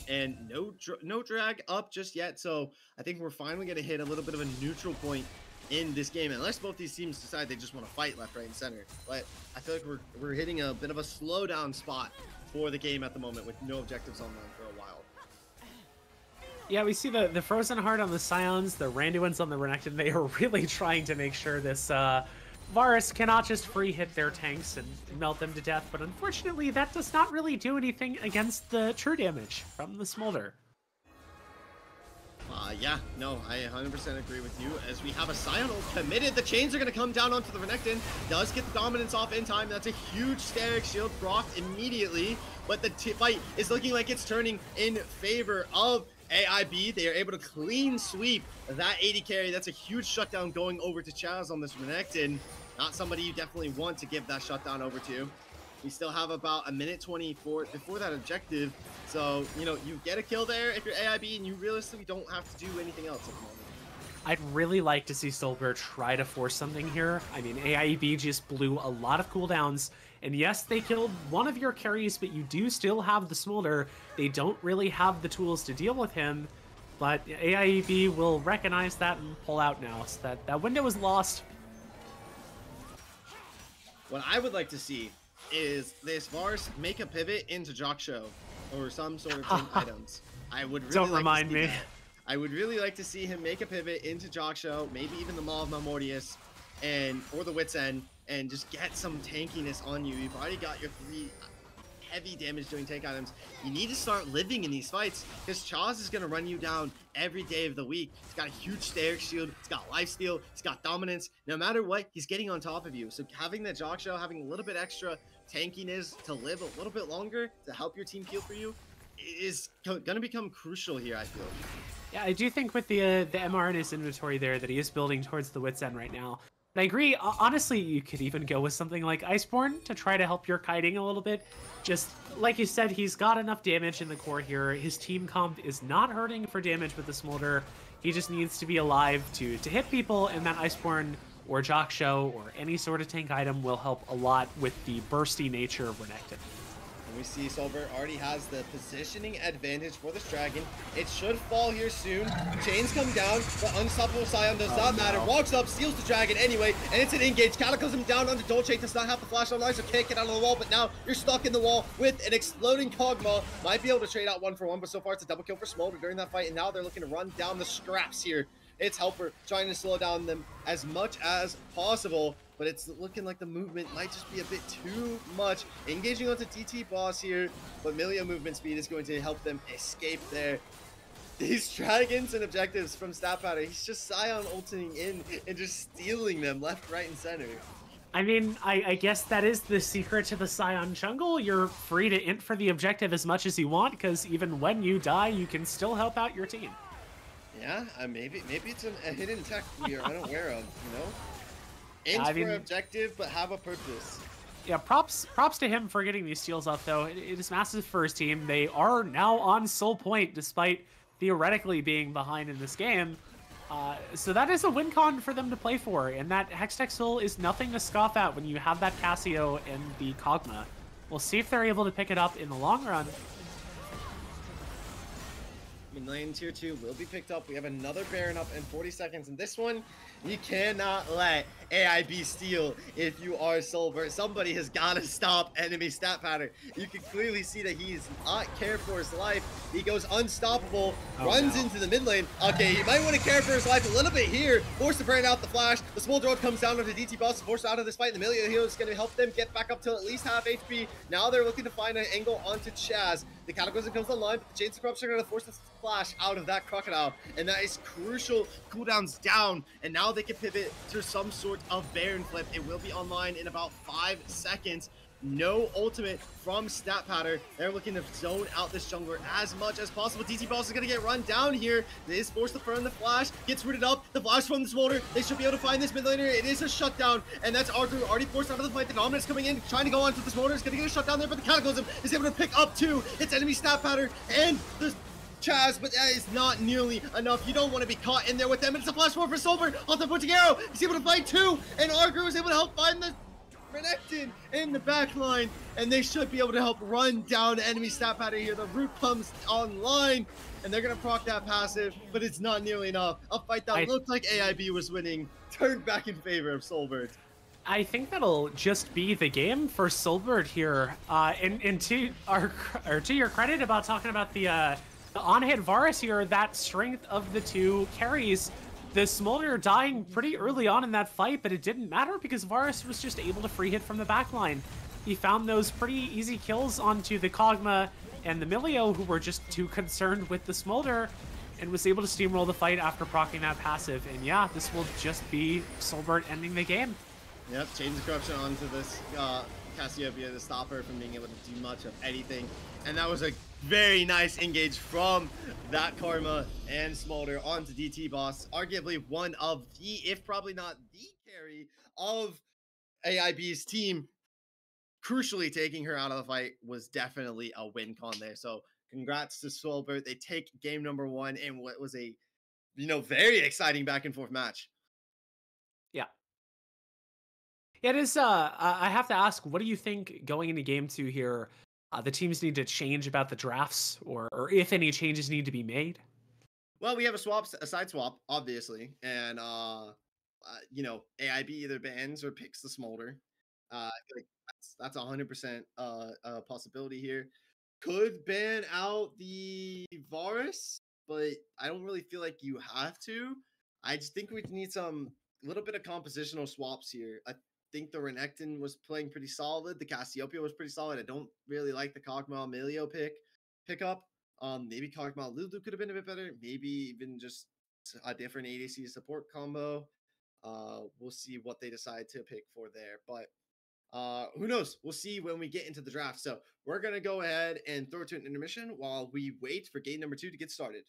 And no drag up just yet. So I think we're finally going to hit a little bit of a neutral point in this game, unless both these teams decide they just want to fight left, right, and center. But I feel like we're hitting a bit of a slowdown spot for the game at the moment with no objectives online for a while. Yeah, we see the Frozen Heart on the Scions, the Randuins on the Renekton. They are really trying to make sure this Varus cannot just free hit their tanks and melt them to death, but unfortunately that does not really do anything against the true damage from the Smolder. Yeah, no, I 100% agree with you. As we have a Scion ult committed, the chains are going to come down onto the Renekton. Does get the dominance off in time. That's a huge static shield procced immediately, but the fight is looking like it's turning in favor of AIB. They are able to clean sweep that 80 carry. That's a huge shutdown going over to Chaz on this Renekton. Not somebody you definitely want to give that shutdown over to. We still have about a minute 24 before that objective. So, you know, you get a kill there if you're AIB, and you realistically don't have to do anything else at the moment. I'd really like to see Solberg try to force something here. I mean, AIB just blew a lot of cooldowns. And yes, they killed one of your carries, but you do still have the Smolder. They don't really have the tools to deal with him. But AIB will recognize that and pull out now. So that window is lost. What I would like to see is this Varus make a pivot into Jock Show or some sort of team items. I would really Don't like remind to see me. that. I would really like to see him make a pivot into Jock Show, maybe even the Maw of Malmortius or the Wit's End, and just get some tankiness on you. You've already got your 3 heavy damage doing tank items. You need to start living in these fights, because Chaz is going to run you down every day of the week. He's got a huge Static Shield, he's got lifesteal, he's got dominance. No matter what, he's getting on top of you. So having that Jock Show, having a little bit extra tankiness to live a little bit longer to help your team heal for you is going to become crucial here, I feel. Yeah, I do think with the MR in his inventory there that he is building towards the Wit's End right now. And I agree, honestly, you could even go with something like Iceborne to try to help your kiting a little bit. Just, like you said, he's got enough damage in the core here. His team comp is not hurting for damage with the Smolder. He just needs to be alive to hit people, and that Iceborne or Jock Show or any sort of tank item will help a lot with the bursty nature of Renekton. And we see Solberg already has the positioning advantage for this dragon. It should fall here soon. Chains come down, but Unstoppable Scion does not matter. Walks up, steals the dragon anyway, and it's an engage. Cataclysm down onto Dolce, does not have the flash online, so can't get out of the wall, but now you're stuck in the wall with an exploding Kog'Maw. Might be able to trade out 1-for-1, but so far it's a double kill for Smolder during that fight, and now they're looking to run down the scraps here. It's Helper trying to slow down them as much as possible, but it's looking like the movement might just be a bit too much. Engaging onto DT boss here, but Millia movement speed is going to help them escape there. These dragons and objectives from Stat Powder, he's just Scion ulting in and just stealing them left, right, and center. I mean, I guess that is the secret to the Scion jungle. You're free to int for the objective as much as you want, because even when you die, you can still help out your team. Yeah, maybe it's a hidden tech we are unaware of, you know? Int for objective, but have a purpose. Yeah, props to him for getting these steals up, though. It is massive for his team. They are now on Soul Point, despite theoretically being behind in this game. So that is a win con for them to play for, and that Hextech Soul is nothing to scoff at when you have that Cassio and the Kog'Maw. We'll see if they're able to pick it up in the long run. Mid lane tier 2 will be picked up. We have another Baron up in 40 seconds. And this one, you cannot let AIB steal if you are Solberg. Somebody has got to stop enemy stat pattern. You can clearly see that he is not care for his life. He goes unstoppable, runs into the mid lane. Okay, he might want to care for his life a little bit here. Force to burn out the flash. The Smolder comes down onto DT boss, forced out of this fight. The Millia heal is going to help them get back up to at least half HP. Now they're looking to find an angle onto Chaz. The Cataclysm comes online, but the Chains of Corruption are going to force the flash out of that Crocodile, and that is crucial. Cooldowns down, and now they can pivot to some sort of Baron flip. It will be online in about 5 seconds. No ultimate from Stat Pattern. They're looking to zone out this jungler as much as possible. DT Boss is going to get run down here. They is forced to burn the flash. Gets rooted up. The flash from the Smolder. They should be able to find this mid laner. It is a shutdown, and that's Arthur already forced out of the fight. The Dominance coming in, trying to go onto the Smolder. Is going to get a shutdown there, but the Cataclysm is able to pick up two. It's enemy Stat Pattern and the Chaz, but that is not nearly enough. You don't want to be caught in there with them. It's a flash forward for Solberg. Off the punching arrow. He's able to fight two, and Arthur was able to help find the Renekton in the back line, and they should be able to help run down enemy stat pattern here. The root comes online, and they're going to proc that passive, but it's not nearly enough. A fight that looked like AIB was winning turned back in favor of Solberg. I think that'll just be the game for Solberg here. And to your credit about talking about the on-hit Varus here, that strength of the two carries the Smolder dying pretty early on in that fight, but it didn't matter because Varus was just able to free hit from the backline. He found those pretty easy kills onto the Kog'Maw and the Milio, who were just too concerned with the Smolder, and was able to steamroll the fight after proccing that passive. And yeah, this will just be Solbert ending the game. Yep, chains of corruption onto this Cassiopeia to stop her from being able to do much of anything. And that was a very nice engage from that Karma and Smolder onto DT Boss. Arguably one of the, if probably not the carry of AIB's team. Crucially, taking her out of the fight was definitely a win con there. So congrats to Solbert. They take game number 1 in what was a, very exciting back and forth match. Yeah. It is, I have to ask, what do you think going into game 2 here, the teams need to change about the drafts, or if any changes need to be made? Well, we have a side swap, obviously, and AIB either bans or picks the Smolder. I feel like that's 100% a possibility here. Could ban out the Varus, but I don't really feel like you have to. I just think we need some little bit of compositional swaps here. I think the Renekton was playing pretty solid. The Cassiopeia was pretty solid. I don't really like the Kog'Maw Milio pickup. Maybe Kog'Maw Lulu could have been a bit better. Maybe even just a different ADC support combo. We'll see what they decide to pick for there. But who knows? We'll see when we get into the draft. So we're going to go ahead and throw it to an intermission while we wait for game number 2 to get started.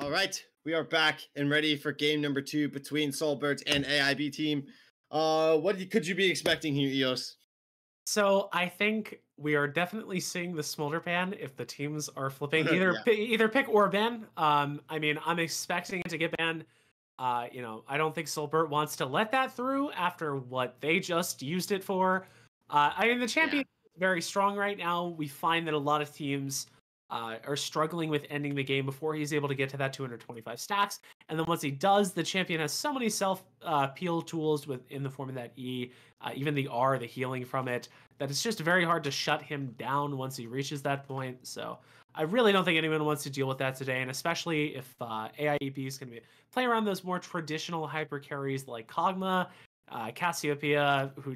All right, we are back and ready for game number 2 between Soulbirds and AIB team. Could you be expecting here, EOS? So I think we are definitely seeing the smolder ban if the teams are flipping Yeah. either pick or ban. I mean, I'm expecting it to get banned. I don't think Solbert wants to let that through after what they just used it for. I mean, the Yeah. champion is very strong right now. We find that a lot of teams are struggling with ending the game before he's able to get to that 225 stacks. And then once he does, the champion has so many self peel tools in the form of that E, even the R, the healing from it, that it's just very hard to shut him down once he reaches that point. So I really don't think anyone wants to deal with that today, and especially if AIEP is going to play around those more traditional hyper carries like Kog'Maw, Cassiopeia, who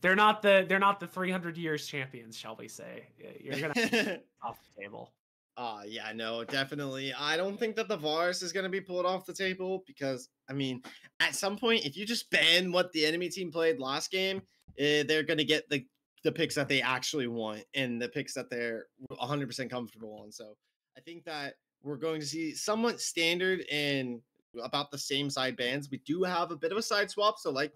they're not the 300 years champions, shall we say? You're gonna off the table. Yeah, no, definitely. I don't think that the Varus is going to be pulled off the table because, I mean, at some point, if you just ban what the enemy team played last game, they're going to get the picks that they actually want and the picks that they're 100% comfortable on. So I think that we're going to see somewhat standard and about the same side bans. We do have a bit of a side swap. So like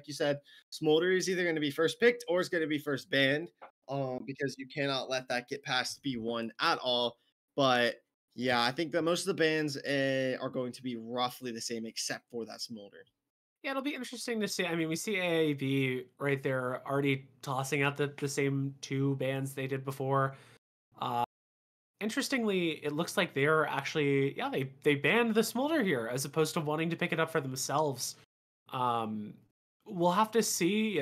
you said, Smolder is either going to be first picked or is going to be first banned. Because you cannot let that get past B1 at all. But yeah, I think that most of the bans are going to be roughly the same, except for that Smolder. Yeah, it'll be interesting to see. I mean, we see AAB right there already tossing out the same two bans they did before. Uh, Interestingly, it looks like they're actually they banned the smolder here as opposed to wanting to pick it up for themselves. Um, we'll have to see.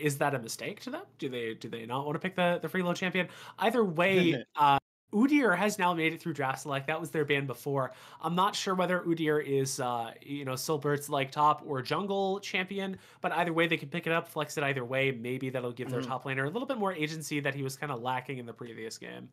Is that a mistake to them? Do they not want to pick the freeload champion? Either way, Udyr has now made it through draft select. That was their ban before. I'm not sure whether Udyr is Silbert's like top or jungle champion, but either way they can pick it up, flex it either way. Maybe that'll give their top laner a little bit more agency that he was kind of lacking in the previous game.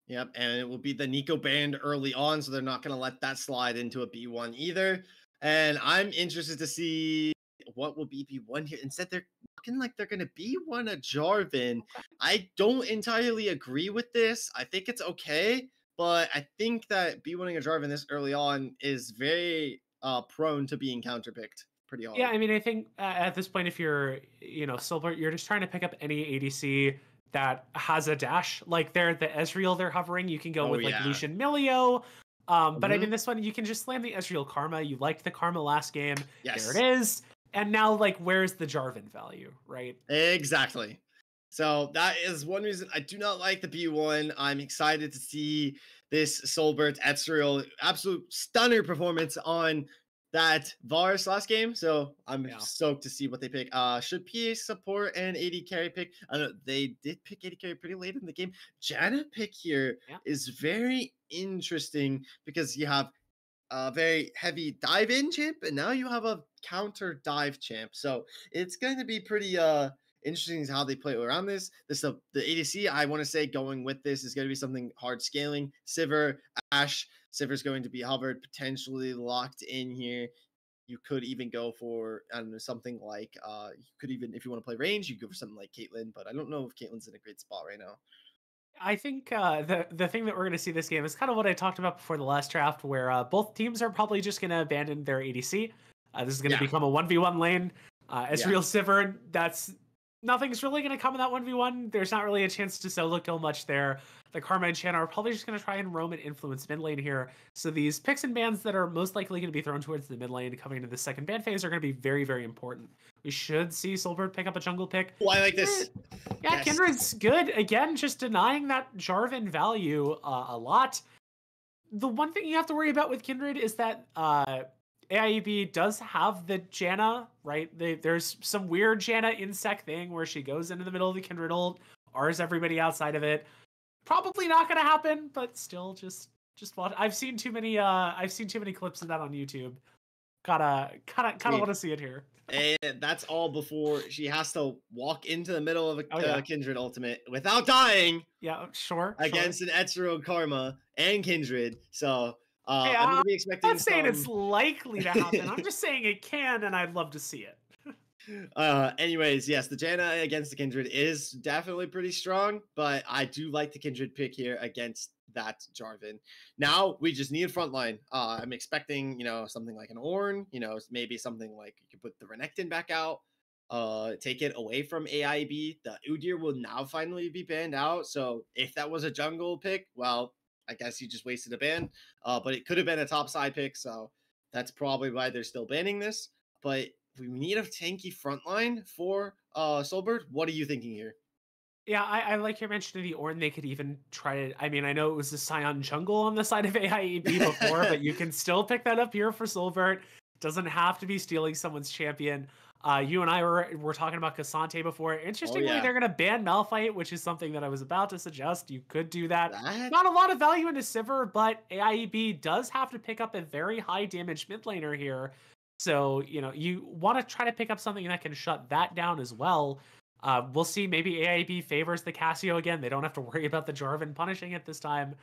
Yep, and it will be the Nico banned early on, so they're not going to let that slide into a B1 either. And I'm interested to see what will be B1 here. Instead, they're looking like they're going to B1 a Jarvan. I don't entirely agree with this. I think it's okay, but I think that B1ing a Jarvan this early on is very prone to being counterpicked pretty hard. Yeah, I mean, I think at this point, if you're, Silbert, you're just trying to pick up any ADC that has a dash. Like the Ezreal they're hovering, you can go with like Lucian Milio. But I mean, this one, you can just slam the Ezreal Karma. You liked the Karma last game. Yes. There it is. And now, like, where's the Jarvan value, right? Exactly. So that is one reason I do not like the B1. I'm excited to see this Solbert Ezreal absolute stunner performance on that Varus last game. So I'm stoked to see what they pick. Should PA support and AD carry pick? I know they did pick AD carry pretty late in the game. Janna pick here is very interesting because you have a very heavy dive in champ, and now you have a counter dive champ. So it's going to be pretty interesting how they play around this. The ADC I want to say going with this is going to be something hard scaling. Sivir, Ashe. Sivir's going to be hovered, potentially locked in here. You could even go for something like you could even, if you want to play range, you go for something like Caitlyn, but I don't know if Caitlyn's in a great spot right now. I think the thing that we're going to see this game is kind of what I talked about before the last draft, where both teams are probably just going to abandon their ADC. This is going to become a 1v1 lane. Ezreal Sivir, nothing's really going to come in that 1v1. There's not really a chance to solo kill much there. The Karma and Shanna are probably just going to try and roam and influence mid lane here. So these picks and bans that are most likely going to be thrown towards the mid lane coming into the second ban phase are going to be very, very important. We should see Solbert pick up a jungle pick. Oh, I like this. Yeah, yes. Kindred's good. Again, just denying that Jarvan value a lot. The one thing you have to worry about with Kindred is that AIEB does have the Janna, right? There's some weird Janna insect thing where she goes into the middle of the Kindred ult, R's everybody outside of it. Probably not going to happen, but still, just watch. I've seen too many clips of that on YouTube. Gotta want to see it here. And that's all before she has to walk into the middle of a Kindred ultimate without dying. Yeah, sure. Against an Ezreal Karma and Kindred. So I'm going to be expecting. I'm not saying it's likely to happen. I'm just saying it can, and I'd love to see it. Anyways, yes, the Janna against the Kindred is definitely pretty strong, but I do like the Kindred pick here against that Jarvan. Now we just need a front line. I'm expecting, something like an Ornn, maybe something like you could put the Renekton back out, take it away from AIB. The Udyr will now finally be banned out. So if that was a jungle pick, well, I guess you just wasted a ban. But it could have been a top side pick, so that's probably why they're still banning this. But we need a tanky front line for Solbert. What are you thinking here? Yeah, I like you mentioned the Ornn. They could even try to. I mean, I know it was the Scion Jungle on the side of AIEB before, but you can still pick that up here for Solbert. Doesn't have to be stealing someone's champion. You and I were talking about Cassante before. Oh Interestingly, yeah, they're going to ban Malphite, which is something that I was about to suggest. You could do that. that Not a lot of value into Sivir, but AIEB does have to pick up a very high damage mid laner here. So, you want to try to pick up something that can shut that down as well. We'll see. Maybe AIB favors the Cassio again. They don't have to worry about the Jarvan punishing it this time.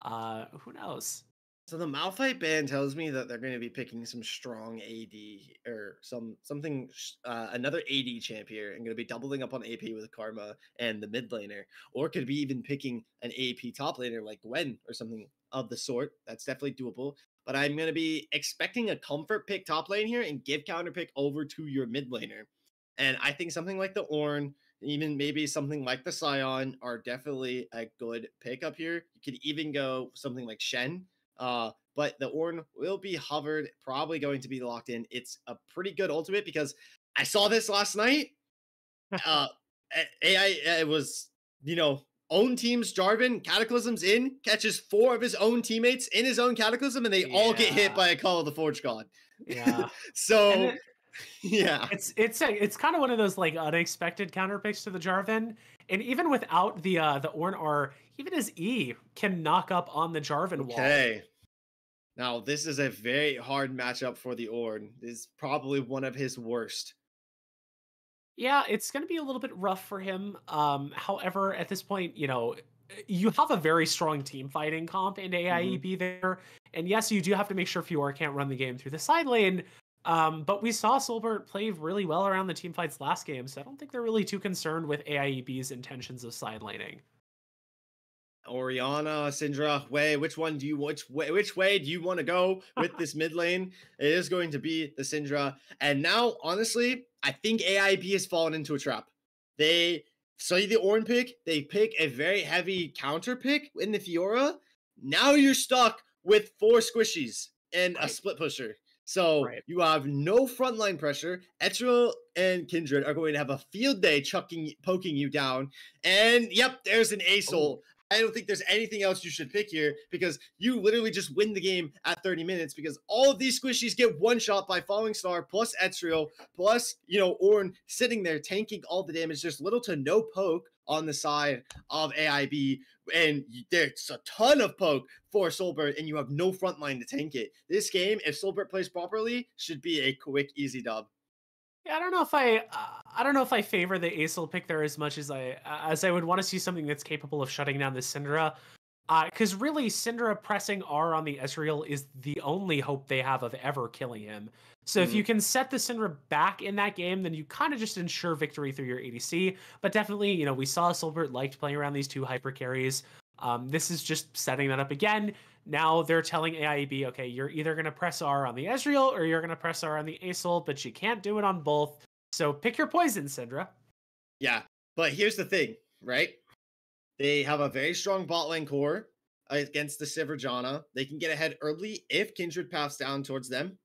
Who knows? So the Malphite ban tells me that they're going to be picking some strong AD or something another AD champ here and going to be doubling up on AP with Karma and the mid laner, or could be even picking an AP top laner like Gwen or something of the sort. That's definitely doable. But I'm going to be expecting a comfort pick top lane here and give counter pick over to your mid laner. And I think something like the Ornn, even maybe something like the Scion are definitely a good pick up here. You could even go something like Shen, but the Ornn will be hovered, probably going to be locked in. It's a pretty good ultimate because I saw this last night. AI, it was, own team's Jarvan, Cataclysm's in, catches 4 of his own teammates in his own Cataclysm, and they all get hit Yeah, by a Call of the Forge God. yeah. And So, it, yeah. it's kind of one of those like unexpected counter picks to the Jarvan. And even without the Ornn R, even his E can knock up on the Jarvan wall. Okay. Now, this is a very hard matchup for the Ornn. This is probably one of his worst. Yeah, it's going to be a little bit rough for him. However, at this point, you have a very strong team fighting comp in Mhm. AIEB there. And yes, you do have to make sure Fiora can't run the game through the side lane. But we saw Solbert play really well around the team fights last game, so I don't think they're really too concerned with AIEB's intentions of side laning. Oriana, Syndra, Way, which way do you want to go with this mid lane? It is going to be the Syndra. And now, honestly, I think AIB has fallen into a trap. They say the Ornn pick, they pick a very heavy counter pick in the Fiora. Now you're stuck with 4 squishies and a Right, split pusher. So right. you have no frontline pressure. Etril and Kindred are going to have a field day poking you down. And yep, there's an Oh, Acel. I don't think there's anything else you should pick here because you literally just win the game at 30 minutes because all of these squishies get one shot by Falling Star plus Ezreal plus, Ornn sitting there tanking all the damage. There's little to no poke on the side of AIB, and there's a ton of poke for Solbert, and you have no front line to tank it. This game, if Solbert plays properly, should be a quick, easy dub. yeah, I don't know if I favor the Acel pick there as much as I would want to see something that's capable of shutting down the Syndra. Because really, Syndra pressing R on the Ezreal is the only hope they have of ever killing him. So if Mhm. you can set the Syndra back in that game, then you kind of just ensure victory through your ADC. But definitely, we saw Silbert liked playing around these 2 hyper carries. This is just setting that up again. Now they're telling AIB, okay, you're either going to press R on the Ezreal or you're going to press R on the Acel, but you can't do it on both. So pick your poison, Syndra. Yeah, but here's the thing, right? They have a very strong bot lane core against the Sivir. They can get ahead early if Kindred paths down towards them.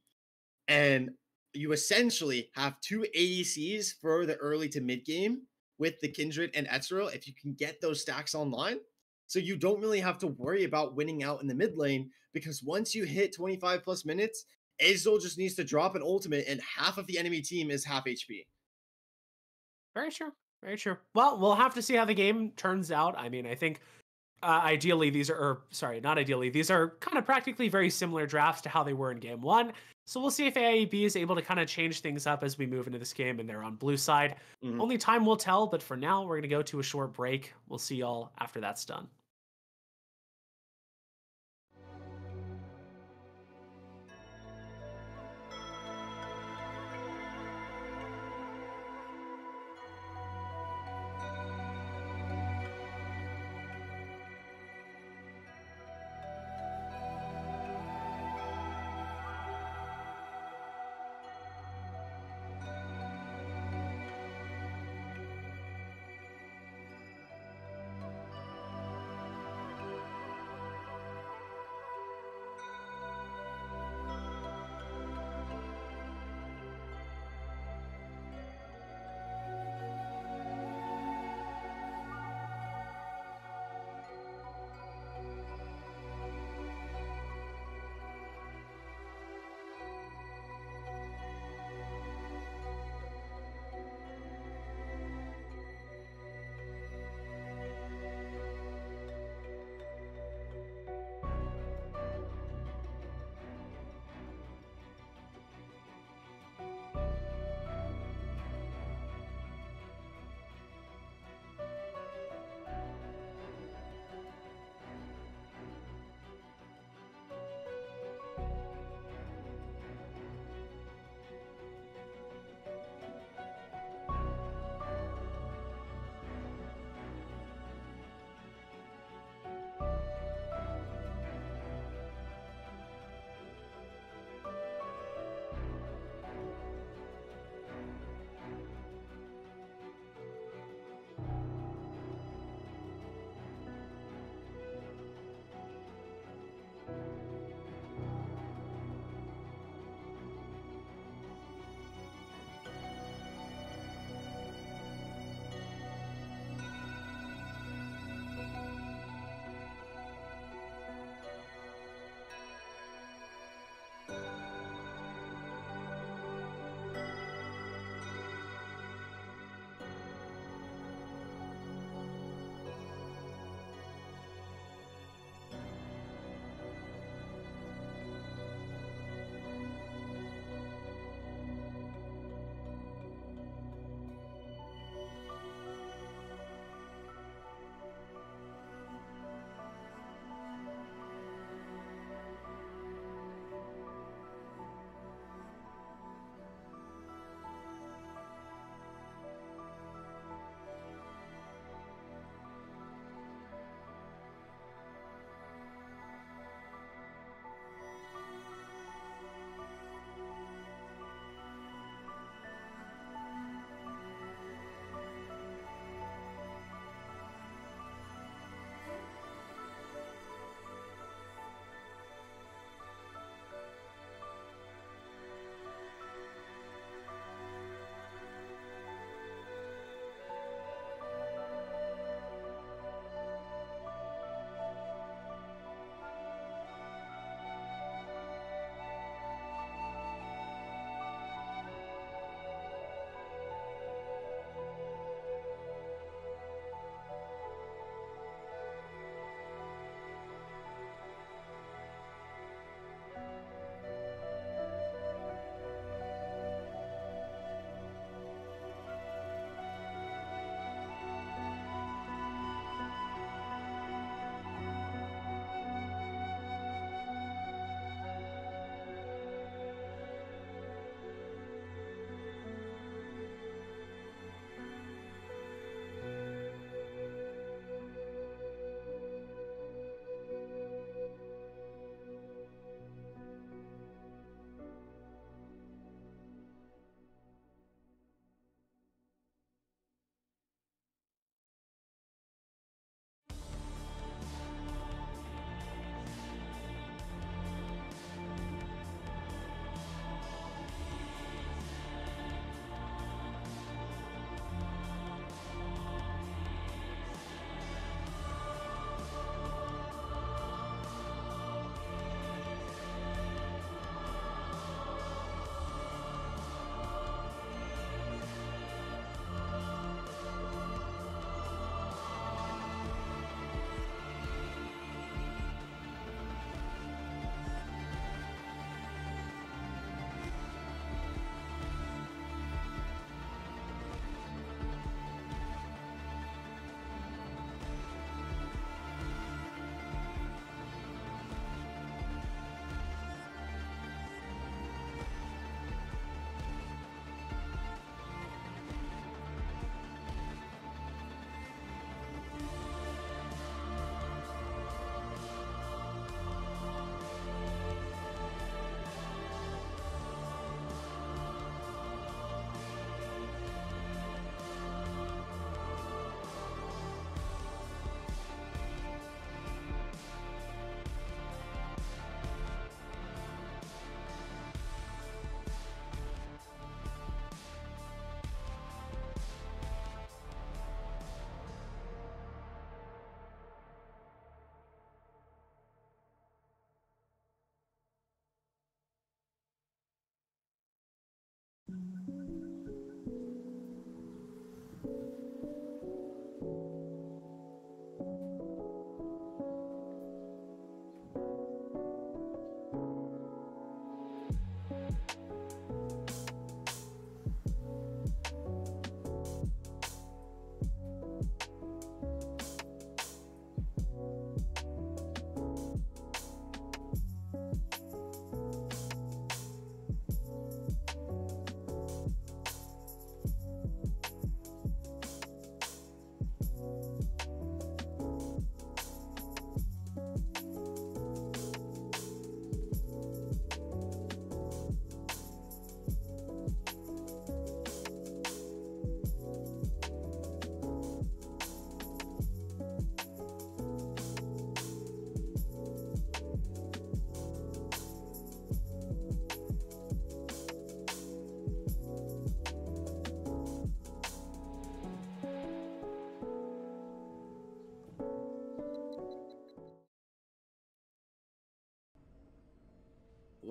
And you essentially have 2 ADCs for the early to mid game with the Kindred and Ezreal if you can get those stacks online. So you don't really have to worry about winning out in the mid lane because once you hit 25 plus minutes, Azul just needs to drop an ultimate and half of the enemy team is half HP. Very true. Very true. Well, we'll have to see how the game turns out. I mean, I think ideally these are, or sorry, not ideally, these are kind of practically very similar drafts to how they were in game 1. So we'll see if AIB is able to kind of change things up as we move into this game and they're on blue side. Mhm. Only time will tell, but for now, we're going to go to a short break. We'll see y'all after that's done.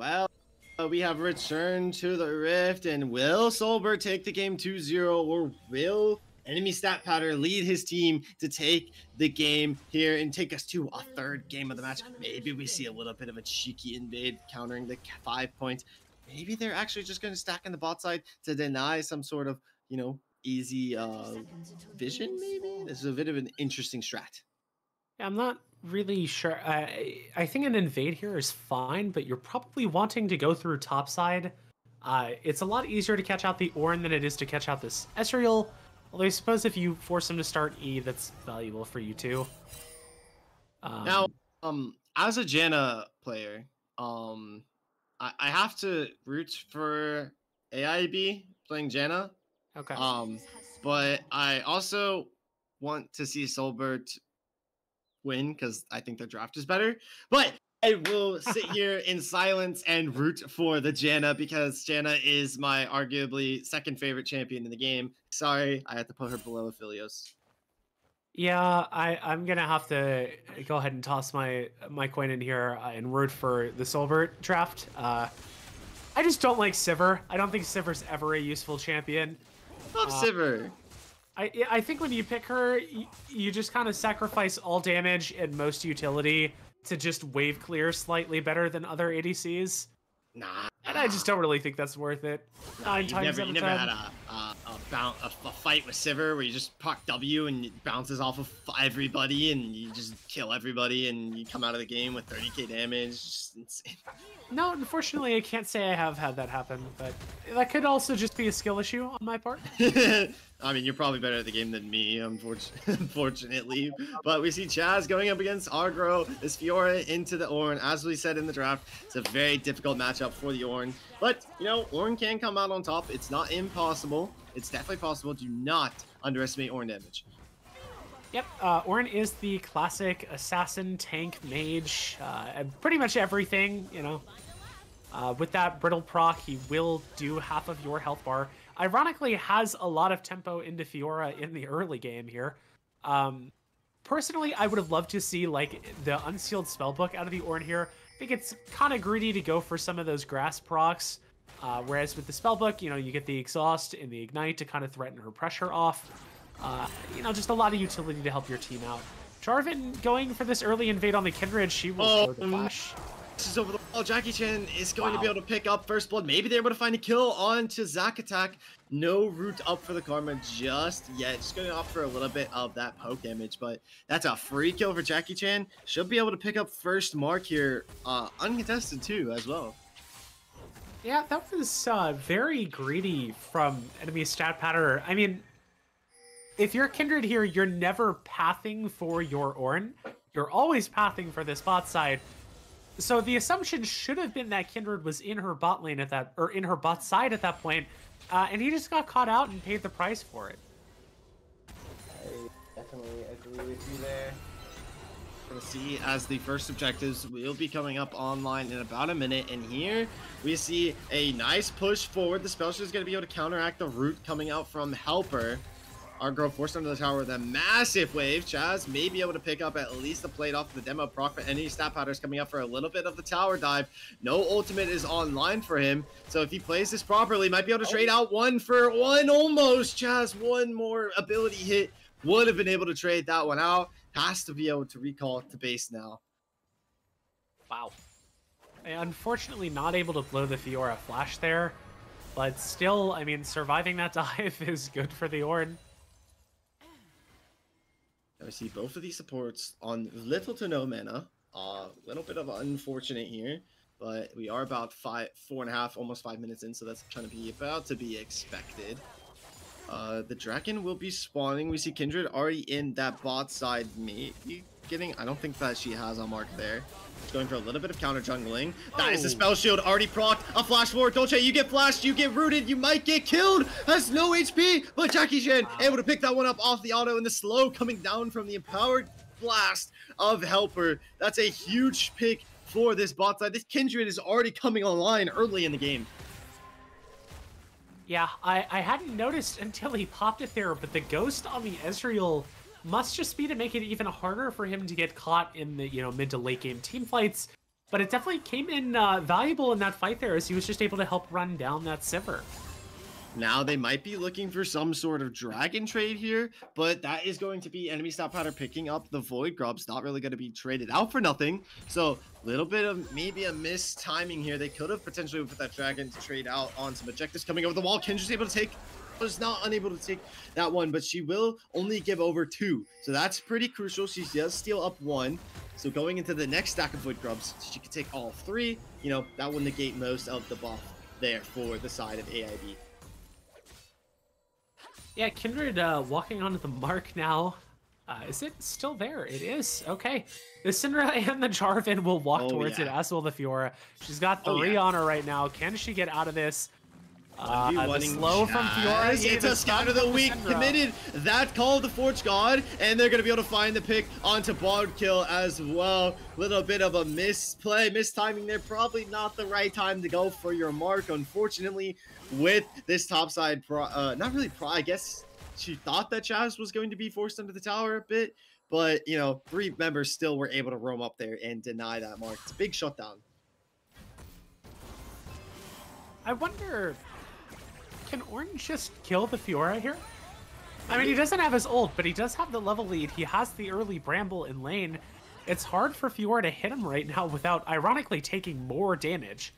Well, we have returned to the Rift, and will Solberg take the game 2-0, or will enemy stat pattern lead his team to take the game here and take us to a third game of the match? Maybe we see a little bit of a cheeky invade countering the 5 points. Maybe they're actually just going to stack in the bot side to deny some sort of, easy vision, maybe? This is a bit of an interesting strat. I'm not really sure. I think an invade here is fine, but you're probably wanting to go through topside. It's a lot easier to catch out the Ornn than it is to catch out this Ezreal. Although I suppose if you force him to start E, that's valuable for you too. Now, as a Janna player, I have to root for AIB playing Janna. Okay. But I also want to see Solberg win because I think their draft is better. But I will sit here in silence and root for the Janna because Janna is my arguably second favorite champion in the game. Sorry, I had to put her below Aphelios. Yeah, I'm gonna have to go ahead and toss my coin in here and root for the Solberg draft. I just don't like Sivir. I don't think Sivir's ever a useful champion. Love Sivir. I think when you pick her, you just kind of sacrifice all damage and most utility to just wave clear slightly better than other ADCs. Nah. And I just don't really think that's worth it. You never had a fight with Sivir where you just proc W and it bounces off of everybody and you just kill everybody and you come out of the game with 30k damage. Just insane. No, unfortunately, I can't say I have had that happen, but that could also just be a skill issue on my part. I mean, you're probably better at the game than me, unfortunately. But we see Chaz going up against Agro, this Fiora into the Ornn. As we said in the draft, it's a very difficult matchup for the Ornn. But, Ornn can come out on top. It's not impossible. It's definitely possible. Do not underestimate Ornn damage. Yep, Ornn is the classic assassin, tank, mage, and pretty much everything, with that brittle proc, he will do half of your health bar. Ironically, has a lot of tempo into Fiora in the early game here. Personally, I would have loved to see the unsealed spellbook out of the Ornn here. I think it's kind of greedy to go for some of those grass procs, whereas with the spellbook, you get the exhaust and the ignite to kind of threaten her pressure off. Just a lot of utility to help your team out. Jarvan going for this early invade on the Kindred. She will throw the flash. This is over the wall. Jackie Chan is going to be able to pick up first blood. Maybe they're able to find a kill onto Zac attack. No root up for the Karma just yet. Just going to opt for a little bit of that poke damage, but that's a free kill for Jackie Chan. Should be able to pick up first mark here, uncontested too as well. Yeah, that was very greedy from enemy stat pattern. I mean, if you're Kindred here, you're never pathing for your Ornn. You're always pathing for this bot side. So the assumption should have been that Kindred was in her bot lane in her bot side at that point, and he just got caught out and paid the price for it. I definitely agree with you there. Gonna see as the first objectives will be coming up online in about a minute, and here we see a nice push forward. The Spellshield is gonna be able to counteract the root coming out from Helper. Agro forced under the tower with a massive wave. Chaz may be able to pick up at least the plate off of the demo proc, but any stat patterns coming up for a little bit of the tower dive. No ultimate is online for him, so if he plays this properly, might be able to trade out 1 for 1 almost. Chaz, one more ability hit would have been able to trade that one out. Has to be able to recall to base now. Wow. Unfortunately, not able to blow the Fiora flash there, but still, I mean, surviving that dive is good for the Ornn. We see both of these supports on little to no mana. Little bit of unfortunate here, but we are about 4.5, almost 5 minutes in, so that's kind of about to be expected. The Draken will be spawning. We see Kindred already in that bot side, maybe getting. I don't think that she has a mark there. Going for a little bit of counter jungling. That is the spell shield already procced. A flash forward. Dolce, you get flashed, you get rooted, you might get killed. Has no HP, but Jackie Chan able to pick that one up off the auto, and the slow coming down from the empowered blast of Helper. That's a huge pick for this bot side. This Kindred is already coming online early in the game. Yeah, I hadn't noticed until he popped it there, but the ghost on the Ezreal must just be to make it even harder for him to get caught in the mid to late game team fights. but it definitely came in valuable in that fight there as he was just able to help run down that Sivir. Now they might be looking for some sort of dragon trade here, but that is going to be enemy stat pattern picking up the void grubs. Not really going to be traded out for nothing. So a little bit of maybe a missed timing here. They could have potentially put that dragon to trade out on some objectives coming over the wall. Kendra's able to take, was not unable to take that one, but she will only give over 2. So that's pretty crucial. She does steal up 1. So going into the next stack of void grubs, she could take all 3. You know, that will negate most of the buff there for the side of AIB. Yeah, Kindred walking onto the mark now. Is it still there? It is. Okay. The Syndra and the Jarvan will walk towards it, as will the Fiora. She's got 3 on her right now. Can she get out of this? The slow from Fiora. It's a scatter the weak committed. That called the Forge God, and they're going to be able to find the pick onto Bard Kill as well. Little bit of a misplay, mistiming there. Probably not the right time to go for your mark, unfortunately, with this topside. Not really I guess she thought that Chaz was going to be forced under the tower a bit, but, you know, 3 members still were able to roam up there and deny that mark. It's a big shutdown. I wonder, can Orange just kill the Fiora here? I mean, he doesn't have his ult, but he does have the level lead. He has the early Bramble in lane. It's hard for Fiora to hit him right now without, ironically, taking more damage.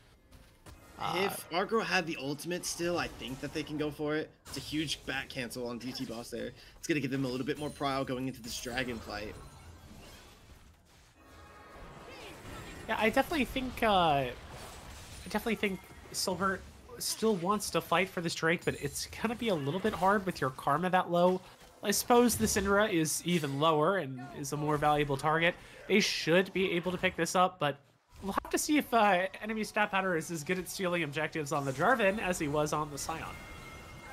If Argo had the ultimate still, I think that they can go for it. It's a huge back cancel on DT boss there. It's going to give them a little bit more prio going into this dragon fight. Yeah, I definitely think Silver still wants to fight for this Drake, but it's gonna be a little bit hard with your karma that low. I suppose the Syndra is even lower and is a more valuable target. They should be able to pick this up, but we'll have to see if enemy stat pattern is as good at stealing objectives on the Jarvan as he was on the Scion.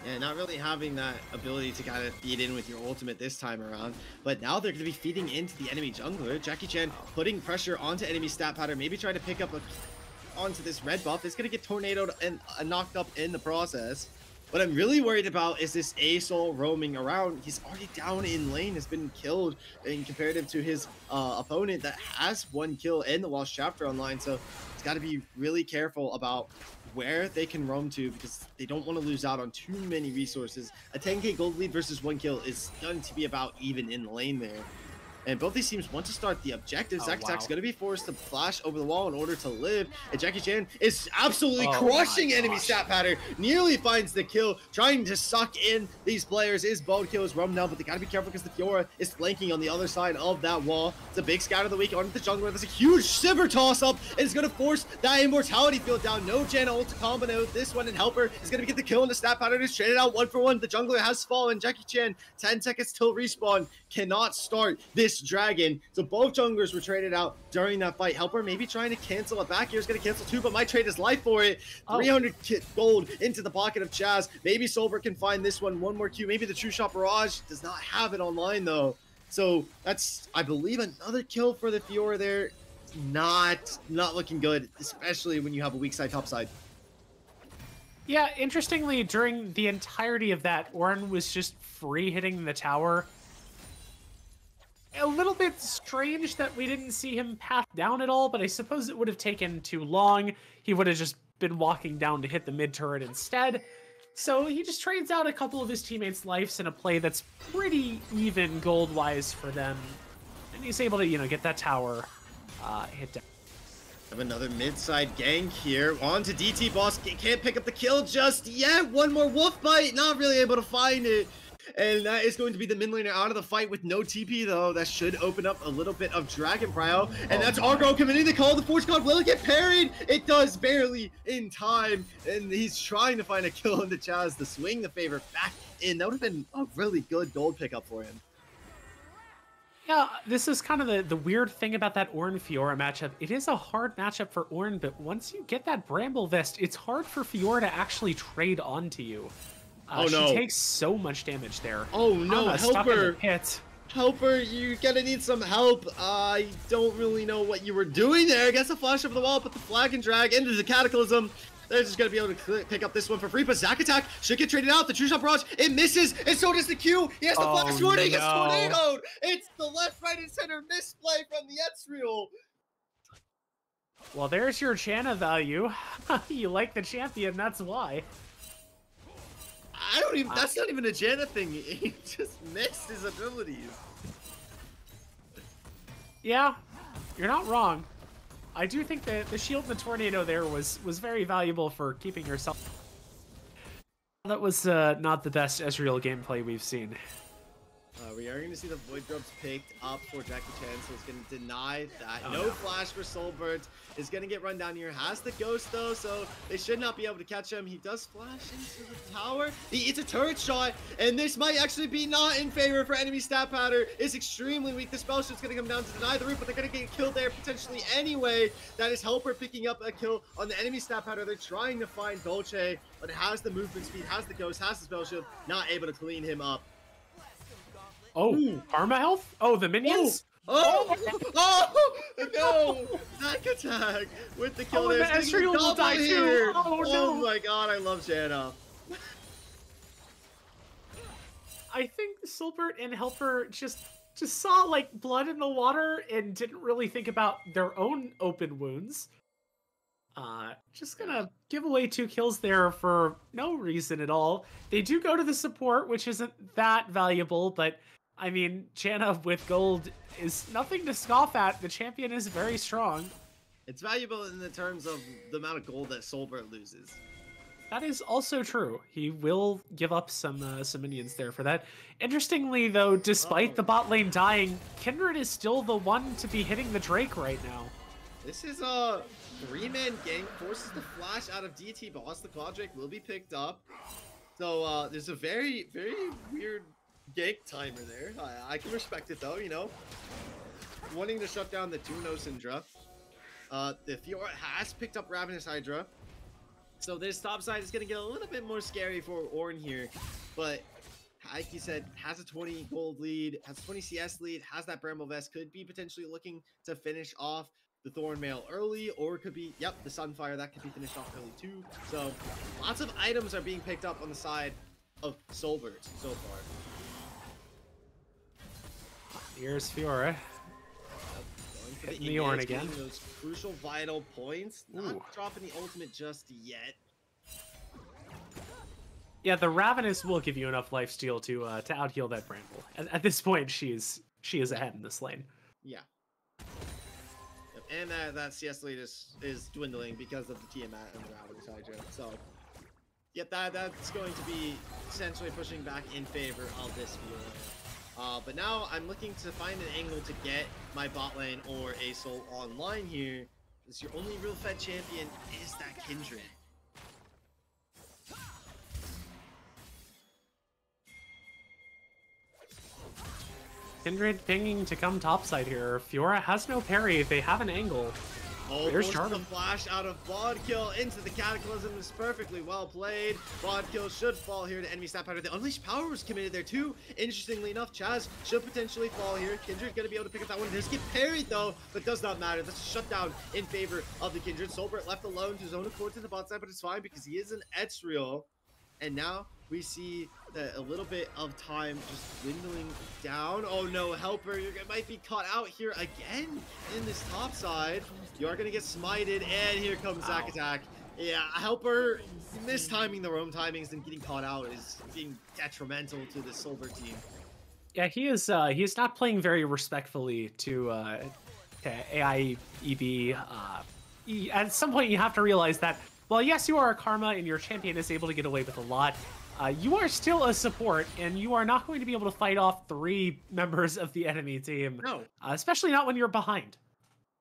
Yeah, not really having that ability to kind of feed in with your ultimate this time around. But now they're going to be feeding into the enemy jungler. Jackie Chan putting pressure onto enemy stat pattern, maybe trying to pick up onto this red buff. It's going to get tornadoed and knocked up in the process. What I'm really worried about is this A-Soul roaming around. He's already down in lane, has been killed in comparative to his opponent that has 1 kill in the Lost Chapter online. So it's got to be really careful about where they can roam to, because they don't want to lose out on too many resources. A 10k gold lead versus 1 kill is going to be about even in the lane there. And both these teams want to start the objectives. Zack Attack's going to be forced to flash over the wall in order to live. And Jackie Chan is absolutely crushing enemy stat pattern. Nearly finds the kill. Trying to suck in these players. Is Bald Kill is roam down, but they got to be careful because the Fiora is flanking on the other side of that wall. It's a big scatter of the week onto the jungler. There's a huge Sivir toss up. And it's going to force that immortality field down. No Janna ult to combo this one, and Helper is going to get the kill, and the stat pattern is traded out 1 for 1. The jungler has fallen. Jackie Chan, 10 seconds till respawn, cannot start this dragon. So both junglers were traded out during that fight. Helper maybe trying to cancel it back here. Is going to cancel too, but might trade his life for it. 300 gold into the pocket of Chaz. Maybe Solver can find this one more Q. Maybe the True Shot Barrage does not have it online though. So that's, I believe, another kill for the Fiora there. Not looking good, especially when you have a weak side top side. Yeah, interestingly, during the entirety of that, Ornn was just free hitting the tower. A little bit strange that we didn't see him path down at all, but I suppose it would have taken too long. He would have just been walking down to hit the mid turret instead. So he just trades out a couple of his teammates' lives in a play that's pretty even gold-wise for them. And he's able to, you know, get that tower hit down. Have another mid-side gank here. On to DT boss. Can't pick up the kill just yet. One more wolf bite. Not really able to find it. And that is going to be the mid laner out of the fight with no TP, though. That should open up a little bit of Dragon Prio. And that's Argo coming in. They call the Force God. Will it get parried? It does, barely in time. And he's trying to find a kill into Chaz to swing the favor back in. That would have been a really good gold pickup for him. Yeah, this is kind of the weird thing about that Ornn Fiora matchup. It is a hard matchup for Ornn, but once you get that Bramble Vest, it's hard for Fiora to actually trade onto you. Oh no. She takes so much damage there. Oh no, Helper. Hit. Helper, you're gonna need some help. I don't really know what you were doing there. Gets a flash over the wall, put the flag and drag into the Cataclysm. They're just gonna be able to pick up this one for free, but Zack Attack should get traded out. The True Shot Barrage, it misses, and so does the Q. He has the flash sword, and he gets tornadoed. It's the left, right, and center misplay from the Ezreal. Well, there's your Channa value. You like the champion, that's why. I don't even. That's not even a Janna thing. He just missed his abilities. Yeah, you're not wrong. I do think that the shield and the tornado there was very valuable for keeping yourself. That was not the best Ezreal gameplay we've seen. We are going to see the Void Grubs picked up for Jackie Chan, so it's going to deny that. Oh, no flash for Soulbird. Is going to get run down here. Has the Ghost, though, so they should not be able to catch him. He does flash into the tower. It's a turret shot, and this might actually be not in favor for enemy stat pattern. It's extremely weak. The spell shot's going to come down to deny the root, but they're going to get killed there potentially anyway. That is Helper picking up a kill on the enemy stat pattern. They're trying to find Dolce, but it has the movement speed, has the Ghost, has the spell shield, not able to clean him up. Oh, ooh. Karma health? Oh, the minions? Oh, oh, no! Zack attack with the kill there. Ezreal will die too. Oh, no. My god, I love Janna. I think Silbert and Helper just saw like blood in the water and didn't really think about their own open wounds. Just gonna give away 2 kills there for no reason at all. They do go to the support, which isn't that valuable, but I mean, Janna with gold is nothing to scoff at. The champion is very strong. It's valuable in the terms of the amount of gold that Soulbert loses. That is also true. He will give up some minions there for that. Interestingly, though, despite the bot lane dying, Kindred is still the one to be hitting the Drake right now. This is a 3-man gank, forces the flash out of DT boss. The Quadrake will be picked up. So there's a very, very weird gank timer there. I can respect it though, you know. Wanting to shut down the 2-no Syndra. The Fiora has picked up Ravenous Hydra. So this top side is going to get a little bit more scary for Ornn here. But like he said, has a 20 gold lead, has a 20 CS lead, has that Bramble Vest, could be potentially looking to finish off the Thornmail early, or it could be, yep, the Sunfire, that could be finished off early too. So lots of items are being picked up on the side of Soulbird so far. Here's Fiora. Hitting the Ornn again. Those crucial vital points. Not dropping the ultimate just yet. Yeah, the Ravenous will give you enough lifesteal to out-heal that Bramble. At this point, she is ahead in this lane. Yeah. Yep. And that CS lead is dwindling because of the Tiamat and the Ravenous Hydra. So, yep, that's going to be essentially pushing back in favor of this Fiora. But now I'm looking to find an angle to get my bot lane or a soul online here. Because your only real fed champion is that Kindred. Kindred pinging to come topside here. Fiora has no parry. They have an angle. Oh, there's the flash out of Bodkill into the Cataclysm is perfectly well played. Bodkill should fall here to enemy stat pattern. The Unleashed Power was committed there too. Interestingly enough, Chaz should potentially fall here. Kindred gonna be able to pick up that one. Does get parried though, but does not matter. That's a shutdown in favor of the Kindred. Soulbert left alone to his own accord to the bot side, but it's fine because he is an Ezreal. And now we see that a little bit of time just dwindling down. Oh no, Helper, you might be caught out here again in this top side. You are going to get smited, and here comes Zack attack. Yeah, Helper mistiming the roam timings and getting caught out is being detrimental to the Silver team. Yeah, he is not playing very respectfully to AI EV. At some point, you have to realize that, well, yes, you are a Karma, and your champion is able to get away with a lot. You are still a support, and you are not going to be able to fight off 3 members of the enemy team. No. Especially not when you're behind.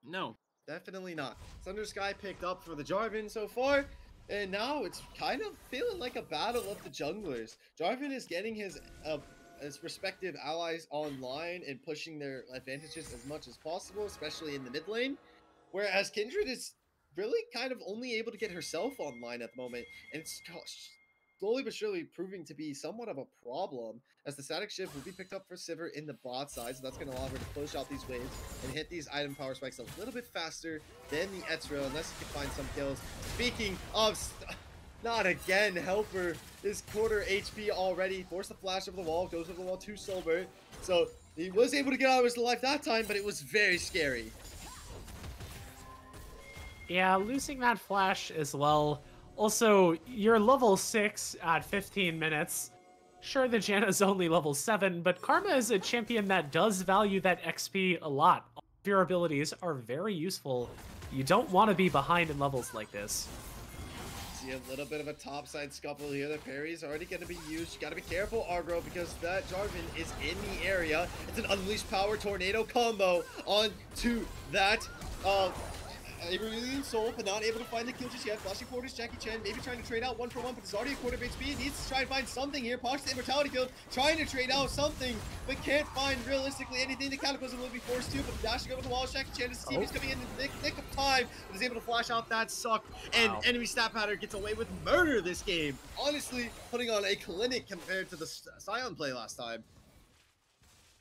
No, definitely not. Thunder Sky picked up for the Jarvan so far, and now it's kind of feeling like a battle of the junglers. Jarvan is getting his respective allies online and pushing their advantages as much as possible, especially in the mid lane, whereas Kindred is really kind of only able to get herself online at the moment, and it's slowly but surely proving to be somewhat of a problem, as the static shift will be picked up for Sivir in the bot side, so that's going to allow her to close out these waves and hit these item power spikes a little bit faster than the Ezreal, unless you can find some kills. Speaking of not again, Helper is quarter HP already, forced the flash over the wall, goes over the wall to Soulbert, so he was able to get out of his life that time, but it was very scary. Yeah, losing that flash as well. Also, you're level 6 at 15 minutes. Sure, the Janna's only level 7, but Karma is a champion that does value that XP a lot. All of your abilities are very useful. You don't want to be behind in levels like this. See a little bit of a topside scuffle here. The parry's already going to be used. You got to be careful, Argro, because that Jarvan is in the area. It's an Unleashed Power Tornado combo onto that Aurelian Soul, but not able to find the kill just yet. Flashing forward is Jackie Chan, maybe trying to trade out 1-for-1, but there's already a quarter of HP. He needs to try and find something here. Posh the Immortality Guild, trying to trade out something, but can't find realistically anything. The Cataclysm will be forced to, but dashing over the wall, Jackie Chan, his team is coming in the nick of time, but is able to flash out that suck, and enemy stat pattern gets away with murder this game. Honestly, putting on a clinic compared to the Scion play last time.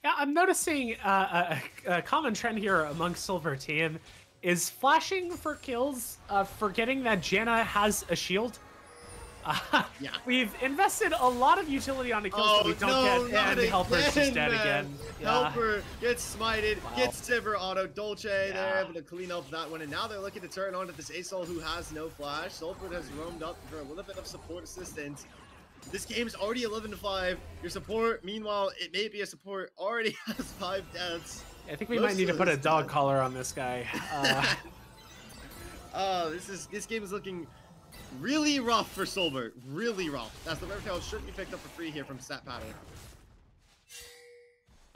Yeah, I'm noticing a common trend here among Silver Team is flashing for kills, forgetting that Janna has a shield. Yeah. We've invested a lot of utility on the kills that we don't get, and Helper's just dead again. Yeah. Helper gets smited, gets Sivir auto. Dolce, they're able to clean up that one, and now they're looking to turn on to this Asol who has no flash. Sulfur has roamed up for a little bit of support assistance. This game's already 11-5. Your support, meanwhile, it may be a support, already has 5 deaths. I think we might need to put a dog collar on this guy. This game is looking really rough for Solbert. Really rough. That's the rare tail should be picked up for free here from Stat Pattern.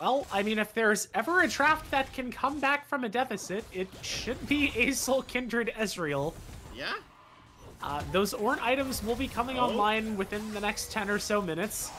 Well, I mean, if there's ever a draft that can come back from a deficit, it should be Asol Kindred Ezreal. Yeah. Those Ornn items will be coming online within the next 10 or so minutes.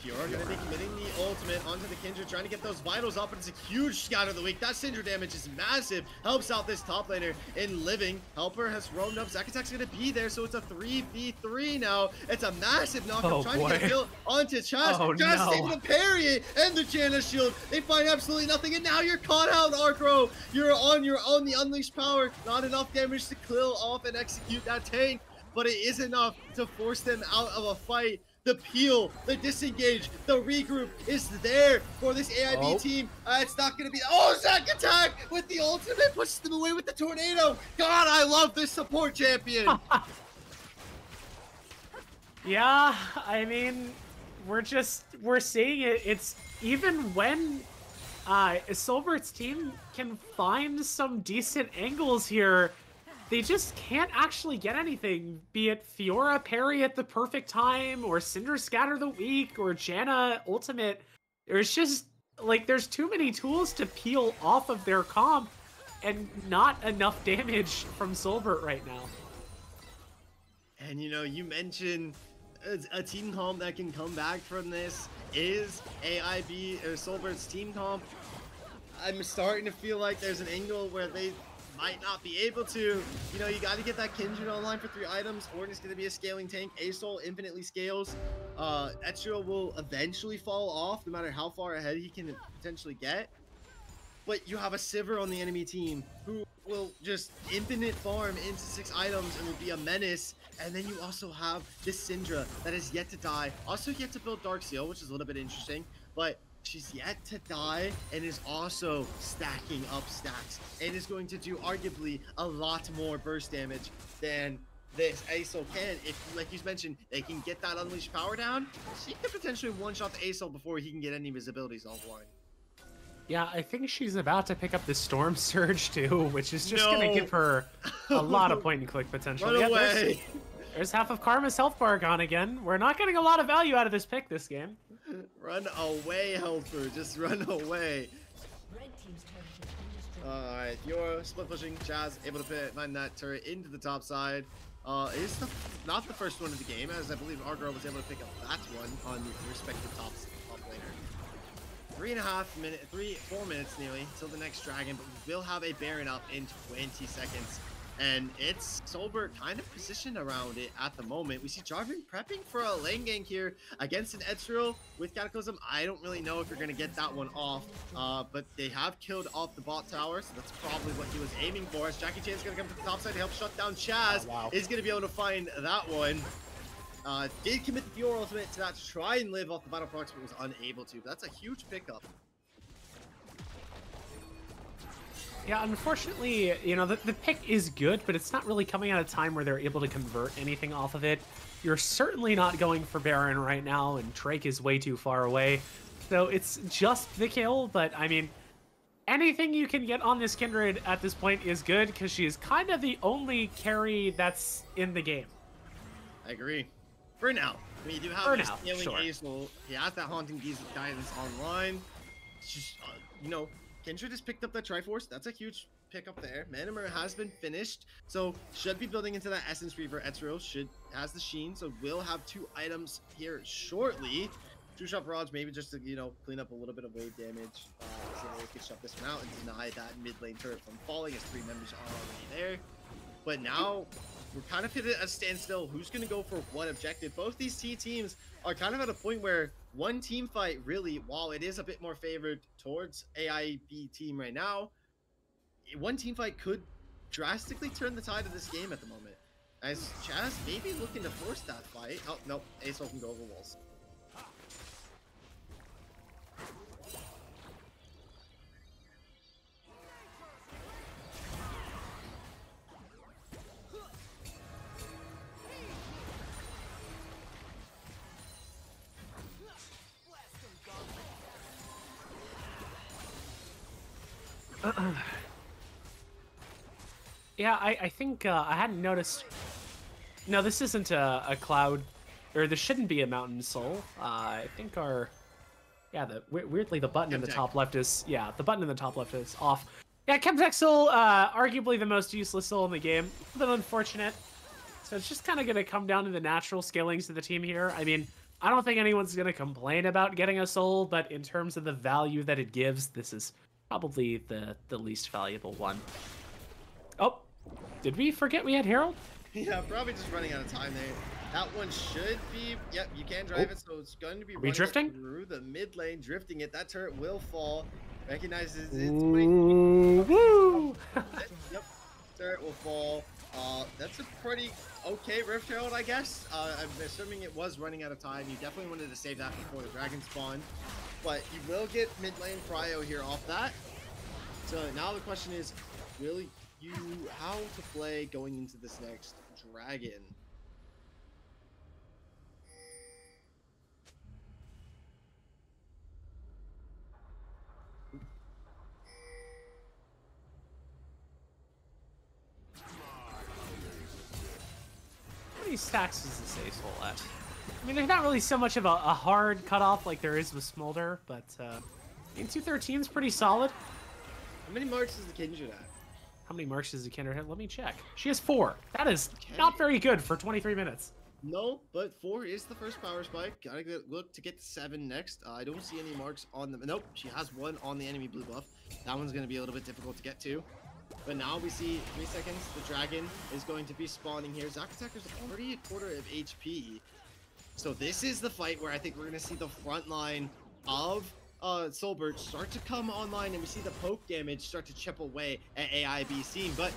Fiora going to be committing the ultimate onto the Kindred, trying to get those vitals up, and it's a huge scatter of the week. That Syndra damage is massive. Helps out this top laner in living. Helper has roamed up. Zacatek's going to be there, so it's a 3v3 now. It's a massive knockup, trying to get a kill onto Chaz. Chaz is able to parry it, and the Janna shield. They find absolutely nothing, and now you're caught out, Arcro. You're on your own, the Unleashed Power. Not enough damage to kill off and execute that tank, but it is enough to force them out of a fight. The peel, the disengage, the regroup is there for this AIB team. It's not going to be... Zacatek with the ultimate pushes them away with the tornado. God, I love this support champion. Yeah, I mean, we're seeing it. It's even when Silver's team can find some decent angles here, they just can't actually get anything, be it Fiora parry at the perfect time, or Syndra scatter the weak, or Janna ultimate. There's just, like, there's too many tools to peel off of their comp, and not enough damage from Solbert right now. And, you know, you mentioned a team comp that can come back from this is AIB, or Solbert's team comp. I'm starting to feel like there's an angle where they might not be able to. You know, you got to get that Kindred online for 3 items. Ornn is going to be a scaling tank. Asol infinitely scales. Ezreal will eventually fall off no matter how far ahead he can potentially get. But you have a Sivir on the enemy team who will just infinite farm into 6 items and will be a menace. And then you also have this Syndra that is yet to die. Also yet to build Dark Seal, which is a little bit interesting. But she's yet to die and is also stacking up stacks. And is going to do arguably a lot more burst damage than this Asol can. If, like you mentioned, they can get that Unleashed Power down, she could potentially one-shot the Asol before he can get any of his abilities offline. Yeah, I think she's about to pick up the Storm Surge too, which is just going to give her a lot of point-and-click potential. Run away! There's half of Karma's health bar gone again. We're not getting a lot of value out of this pick this game. Run away, Helper. Just run away. Alright, Fiora split pushing. Chaz able to find that turret into the top side. It's not the first one of the game, as I believe Argro was able to pick up that one on the respective top laner. 4 minutes nearly till the next dragon, but we will have a Baron up in 20 seconds. And it's Solbert kind of positioned around it at the moment. We see Jarvan prepping for a lane gank here against an Ezreal with Cataclysm. I don't really know if you're going to get that one off, but they have killed off the bot tower, so that's probably what he was aiming for. As Jackie Chan's going to come to the top side to help shut down Chaz, is going to be able to find that one. Did commit the Fiora ultimate to that to try and live off the battle procs, but was unable to. But that's a huge pickup. Yeah, unfortunately, the pick is good, but it's not really coming at a time where they're able to convert anything off of it. You're certainly not going for Baron right now, and Drake is way too far away. So it's just the kill, but I mean, anything you can get on this Kindred at this point is good, because she is kind of the only carry that's in the game. I agree. For now. I mean, you do have For this now, scaling sure. ace, so he has that Haunting Guidance online. It's just, Kindred just picked up that Triforce. That's a huge pick up there. Manimer has been finished, so should be building into that Essence Reaver. Ezreal has the Sheen, so will have 2 items here shortly. True Shot Barrage, maybe just to, clean up a little bit of wave damage. So they can shut this one out and deny that mid lane turret from falling, as 3 members are already there. But now we're kind of hit at a standstill. Who's going to go for what objective? Both these teams are kind of at a point where one team fight, really, while it is a bit more favored towards AIB team right now, one team fight could drastically turn the tide of this game at the moment. As Chaz may be looking to force that fight. Oh, no. Ace can go over walls. Yeah, I think I hadn't noticed. No, this isn't a cloud, or this shouldn't be a mountain soul. I think weirdly the button in the top left is the button in the top left is off. Yeah, Chemtech soul, arguably the most useless soul in the game. A bit unfortunate. So it's just kind of going to come down to the natural scalings of the team here. I mean, I don't think anyone's going to complain about getting a soul, but in terms of the value that it gives, this is probably the least valuable one. Oh, did we forget we had Herald? Yeah, probably just running out of time there. That one should be, yep, you can drive it, so it's going to be drifting through the mid lane, drifting it. That turret will fall. Recognizes it's woo! Yep, turret will fall. That's a pretty okay Rift Herald, I guess. I'm assuming it was running out of time. You definitely wanted to save that before the dragon spawn. But you will get mid lane prio here off that. So now the question is, will you how to play going into this next dragon? How many stacks is this Ace Hole at? I mean, there's not really so much of a hard cutoff like there is with Smolder, but I mean, 213 is pretty solid. How many marks is the Kindred at? How many marks does the Kindred have? Let me check. She has 4. That is not very good for 23 minutes. No, but 4 is the first power spike. Gotta look to get 7 next. I don't see any marks on them. Nope, she has 1 on the enemy blue buff. That one's gonna be a little bit difficult to get to. But now we see 3 seconds. The dragon is going to be spawning here. Zack Attacker's already a quarter of HP. So this is the fight where I think we're going to see the front line of Solbert start to come online, and we see the poke damage start to chip away at AIB's team. But,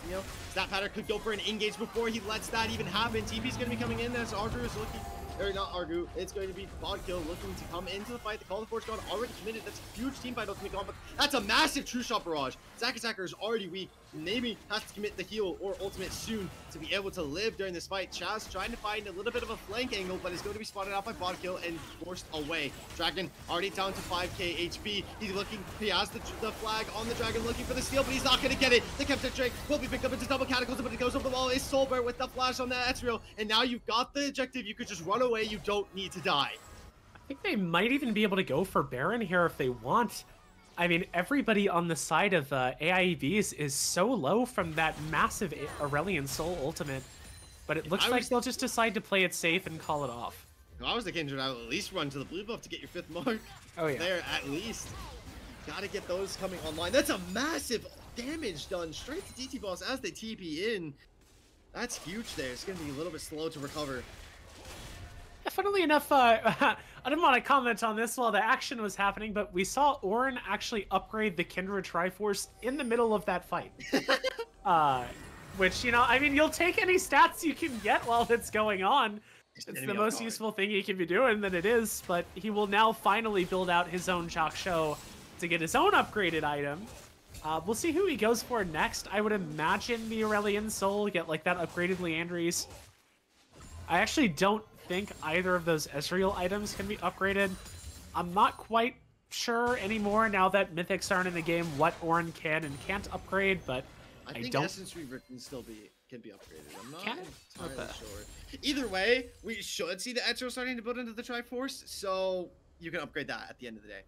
Snap Pattern could go for an engage before he lets that even happen. TP's going to be coming in as Argu is looking, or not Argu, it's going to be Vodkill looking to come into the fight. The Call of Force God already committed. That's a huge team fight ultimately gone, but that's a massive True Shot Barrage. Zack Attacker is already weak. Maybe has to commit the heal or ultimate soon to be able to live during this fight. Chaz trying to find a little bit of a flank angle, but is going to be spotted out by Vodkill and forced away. Dragon already down to 5k HP. He's looking, he has the flag on the dragon looking for the steal, but he's not going to get it. The Captain Drake will be picked up into double cataclysm, but it goes over the wall. Is Solbert with the flash on that Ezreal, and now you've got the objective. You could just run away. You don't need to die. I think they might even be able to go for Baron here if they want. I mean, everybody on the side of AIEVs is so low from that massive Aurelion Soul ultimate, but it looks like they'll just decide to play it safe and call it off. If I was the Kindred, I would at least run to the blue buff to get your 5th mark. Oh yeah. There, at least. Gotta get those coming online. That's a massive damage done straight to DT Boss as they TP in. That's huge there. It's gonna be a little bit slow to recover. Funnily enough, I didn't want to comment on this while the action was happening, but we saw Orin actually upgrade the Kindred Triforce in the middle of that fight. Which, I mean, you'll take any stats you can get while it's going on. It's the most useful thing he can be doing, then it is, but he will now finally build out his own Chak Show to get his own upgraded item. We'll see who he goes for next. I would imagine the Aurelion Soul get like that upgraded Leandries. I actually don't think either of those Ezreal items can be upgraded. I'm not quite sure anymore now that Mythics aren't in the game what Ornn can and can't upgrade, but I think don't... Essence Reaver can be upgraded. I'm not entirely sure. Okay. Either way, we should see the Ezreal starting to build into the Triforce, so you can upgrade that at the end of the day.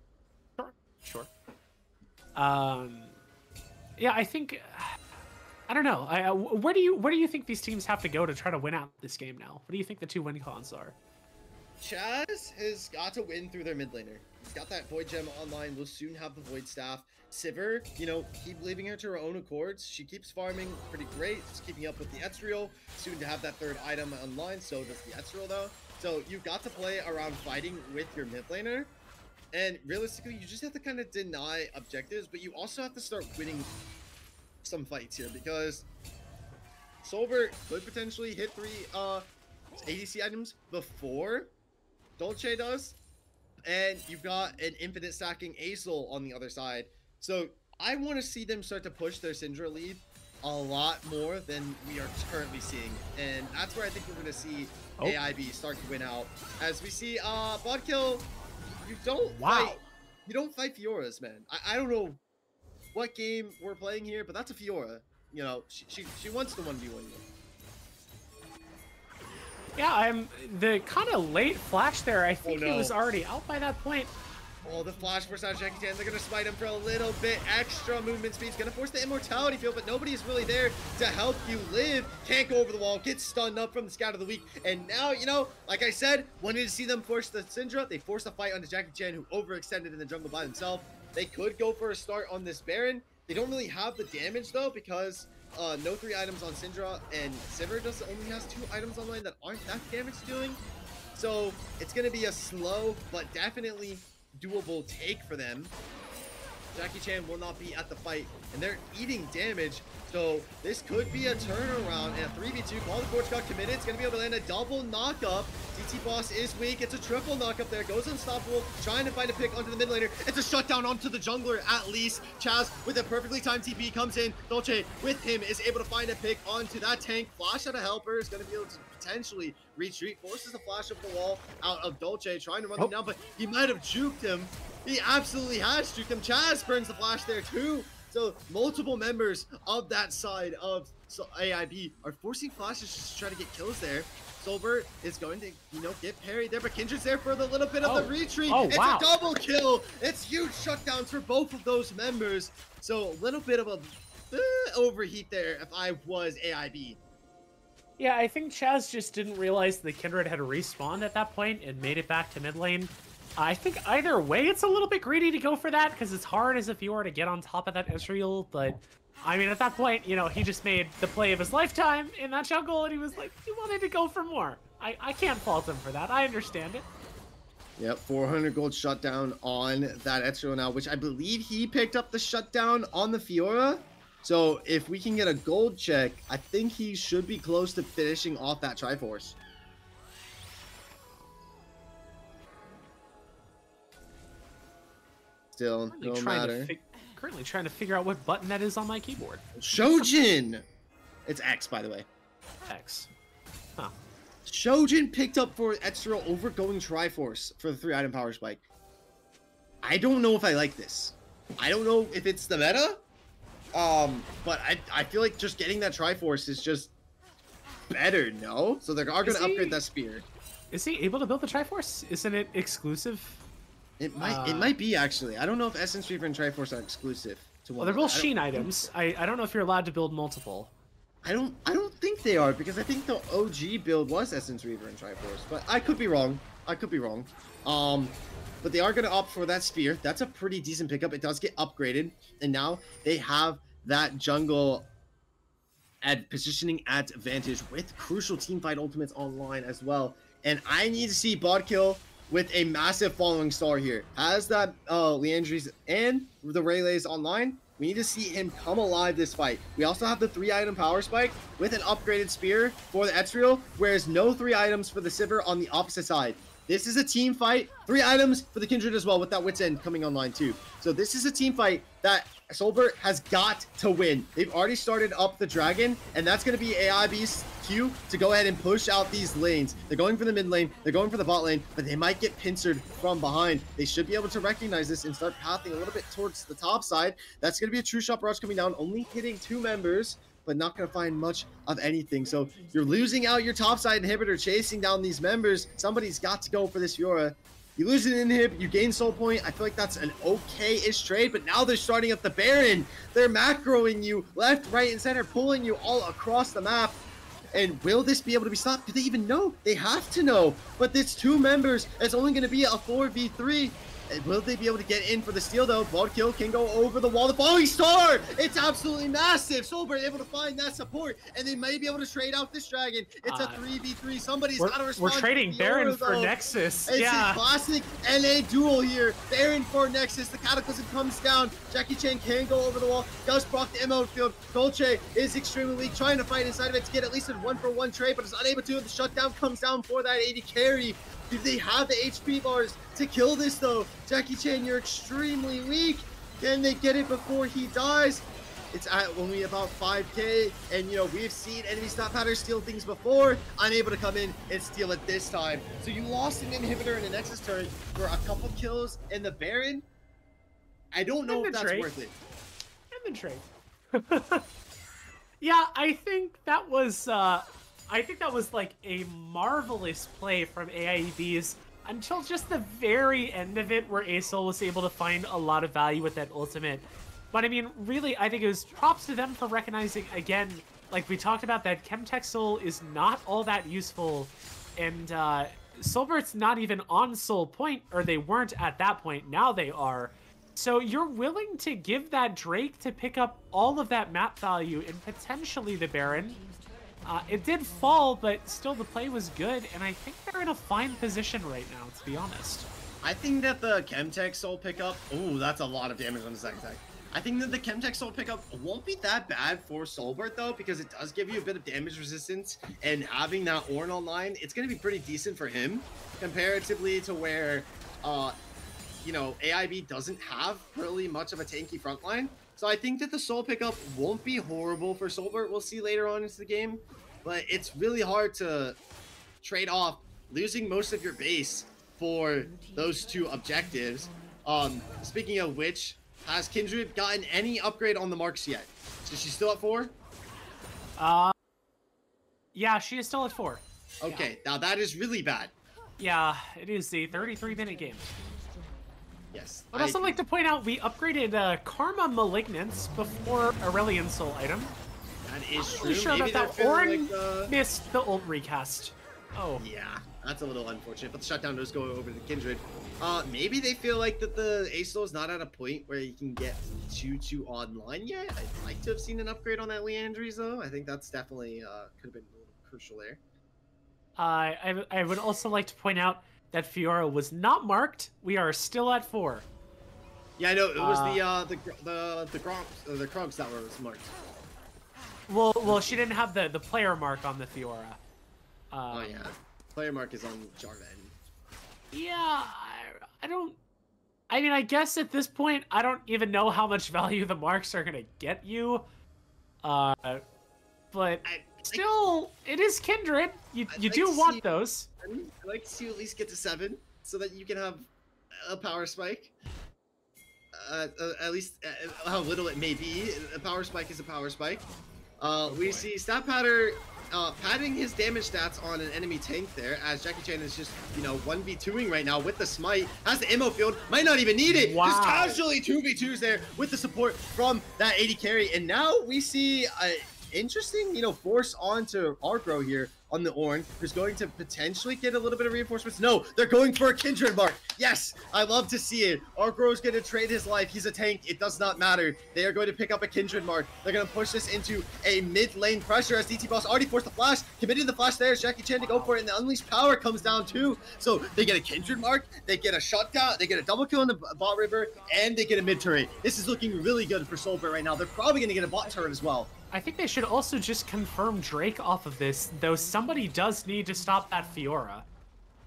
Sure. Yeah, I think... I don't know. Where do you think these teams have to go to try to win out this game now? What do you think the 2 win cons are? Chaz has got to win through their mid laner. He's got that Void Gem online. We'll soon have the Void Staff. Sivir, you know, keep leaving her to her own accords. She keeps farming pretty great. Just keeping up with the Ezreal. Soon to have that 3rd item online. So does the Ezreal, though. So you've got to play around fighting with your mid laner. And realistically, you just have to kind of deny objectives. But you also have to start winning some fights here. Because Solver could potentially hit 3 ADC items before Dolce does, and you've got an infinite stacking Aesol on the other side. So I want to see them start to push their Syndra lead a lot more than we are currently seeing, and that's where I think we're going to see AIB start to win out. As we see bot kill, you don't fight Fioras, man. I don't know what game we're playing here, but that's a Fiora. You know, she wants the 1v1 game. Yeah, I'm the kind of late flash there. I think he was already out by that point. Oh, the flash force out Jackie Chan. They're going to smite him for a little bit extra movement speed. He's going to force the immortality field, but nobody is really there to help you live. Can't go over the wall. Gets stunned up from the scout of the week. And now, you know, like I said, wanted to see them force the Syndra. They forced a fight onto Jackie Chan, who overextended in the jungle by himself. They could go for a start on this Baron. They don't really have the damage, though, because no 3 items on Syndra, and Sivir just only has 2 items online that aren't that damage doing. So it's going to be a slow, but definitely doable take for them. Jackie Chan will not be at the fight, and they're eating damage. So this could be a turnaround, and a 3v2. Call the Forge got committed. It's going to be able to land a double knockup. DT Boss is weak. It's a triple knockup there. Goes unstoppable. Trying to find a pick onto the mid laner. It's a shutdown onto the jungler at least. Chaz with a perfectly timed TP comes in. Dolce with him is able to find a pick onto that tank. Flash out of helper is going to be able to potentially retreat. Forces a flash up the wall out of Dolce. Trying to run them down, but he might have juked him. He absolutely has juked him. Chaz burns the flash there too. So multiple members of that side of AIB are forcing flashes just to try to get kills there. Solbert is going to, you know, get parried there, but Kindred's there for the little bit of the retreat. It's a double kill. It's huge shutdowns for both of those members. So a little bit of a overheat there if I was AIB. Yeah, I think Chaz just didn't realize the Kindred had respawned at that point and made it back to mid lane. I think either way, it's a little bit greedy to go for that because it's hard as if you were to get on top of that Ezreal. But I mean, at that point, you know, he just made the play of his lifetime in that jungle, and he was like, he wanted to go for more. I can't fault him for that. I understand it. Yep, 400 gold shutdown on that Ezreal now, which I believe he picked up the shutdown on the Fiora. So if we can get a gold check, I think he should be close to finishing off that Triforce. Still, no matter. Currently trying to figure out what button that is on my keyboard. Shojin! It's X, by the way. X. Huh. Shojin picked up for Ezreal over going Triforce for the 3-item power spike. I don't know if I like this. I don't know if it's the meta. But I feel like just getting that Triforce is just better, no? So they are going to upgrade that spear. Is he able to build the Triforce? Isn't it exclusive? It might be, actually. I don't know if Essence Reaver and Triforce are exclusive to one. Well, they're both Sheen items. I don't know if you're allowed to build multiple. I don't think they are, because I think the OG build was Essence Reaver and Triforce, but I could be wrong. But they are going to opt for that spear. That's a pretty decent pickup. It does get upgraded, and now they have that jungle at positioning advantage with crucial teamfight ultimates online as well. And I need to see bot kill with a massive following star here. As that Leandries and the Rayleighs online, we need to see him come alive this fight. We also have the 3-item power spike with an upgraded spear for the Ezreal, whereas no 3 items for the Sivir on the opposite side. This is a team fight. 3 items for the Kindred as well, with that Wit's End coming online too. So this is a team fight that Solbert has got to win. They've already started up the dragon, and that's going to be AIB's cue to go ahead and push out these lanes. They're going for the mid lane, they're going for the bot lane, but they might get pincered from behind. They should be able to recognize this and start pathing a little bit towards the top side. That's going to be a true shot rush coming down, only hitting 2 members, but not going to find much of anything. So you're losing out your topside inhibitor, chasing down these members. Somebody's got to go for this Fiora. You lose an inhib, you gain soul point. I feel like that's an okay-ish trade, but now they're starting up the Baron. They're macroing you left, right, and center, pulling you all across the map. And will this be able to be stopped? Do they even know? They have to know. But it's 2 members. It's only going to be a 4v3. Will they be able to get in for the steal, though? Blood kill can go over the wall. The falling star! It's absolutely massive. Solbert able to find that support, and they may be able to trade out this dragon. It's a 3v3. Somebody's got to respond. We're trading Baron for Nexus. It's a classic NA duel here. Baron for Nexus. The Cataclysm comes down. Jackie Chan can go over the wall. Does proc the MO field. Dolce is extremely weak, trying to fight inside of it to get at least a 1-for-1 trade, but is unable to. The shutdown comes down for that 80 carry. Do they have the HP bars to kill this, though? Jackie Chan, you're extremely weak. Can they get it before he dies? It's at only about 5k, and, you know, we've seen enemy stop patterns steal things before. Unable to come in and steal it this time. So you lost an inhibitor in the Nexus turn for a couple kills in the Baron. I don't know if that's worth it. And the trade. Yeah, I think that was like a marvelous play from AIBs until just the very end of it, where ASOL was able to find a lot of value with that ultimate. But I mean, really, I think it was props to them for recognizing, again, like we talked about, that Chemtech Soul is not all that useful, and Solbert's not even on Soul Point, or they weren't at that point, now they are. So you're willing to give that Drake to pick up all of that map value and potentially the Baron. It did fall, but still the play was good, and I think they're in a fine position right now, to be honest. I think that the Chemtech Soul pickup, ooh, that's a lot of damage on the second attack. I think that the Chemtech Soul pickup won't be that bad for Solbert, though, because it does give you a bit of damage resistance, and having that Ornn online, it's going to be pretty decent for him, comparatively to where, you know, AIB doesn't have really much of a tanky frontline. So I think that the Soul pickup won't be horrible for Solbert. We'll see later on into the game, but it's really hard to trade off losing most of your base for those 2 objectives. Speaking of which, has Kindred gotten any upgrade on the marks yet? Is she still at 4? Yeah, she is still at 4. Okay, yeah. Now that is really bad. Yeah, it is a 33-minute game. Yes. I'd also like to point out we upgraded Karma Malignance before Aurelian Soul item. That is true. I'm sure Maybe about that. Ornn like missed the ult recast. Oh. Yeah, that's a little unfortunate, but the shutdown does go over to Kindred. Maybe they feel like that the ASOL is not at a point where you can get 2-2 online yet. I'd like to have seen an upgrade on that Leandries, though. I think that's definitely could have been a little crucial there. I would also like to point out that Fiora was not marked. We are still at 4. Yeah, I know. It was the Kronks that were marked. Well, she didn't have the player mark on the Fiora. Oh yeah, player mark is on Jarvan. Yeah, I don't. I mean, I guess at this point, I don't even know how much value the marks are gonna get you. But still, it is Kindred. You do want those. I'd like to see you at least get to 7, so that you can have a power spike. At least how little it may be. A power spike is a power spike. We see Stat Patter padding his damage stats on an enemy tank there, as Jackie Chan is just, you know, 1v2ing right now with the smite. Has the ammo field, might not even need it. Wow. Just casually 2v2s there with the support from that 80 carry. And now we see interesting, you know, force onto Argro here on the Ornn, who's going to potentially get a little bit of reinforcements. No, they're going for a Kindred mark. Yes, I love to see it. Argro's going to trade his life. He's a tank. It does not matter. They are going to pick up a Kindred mark. They're going to push this into a mid lane pressure, as DT Boss already forced the flash, committed the flash there. Jackie Chan to go for it, and the Unleashed Power comes down too. So they get a Kindred mark, they get a shutdown, they get a double kill in the bot river, and they get a mid turret. This is looking really good for Solbert right now. They're probably going to get a bot turret as well. I think they should also just confirm Drake off of this, though somebody does need to stop that Fiora.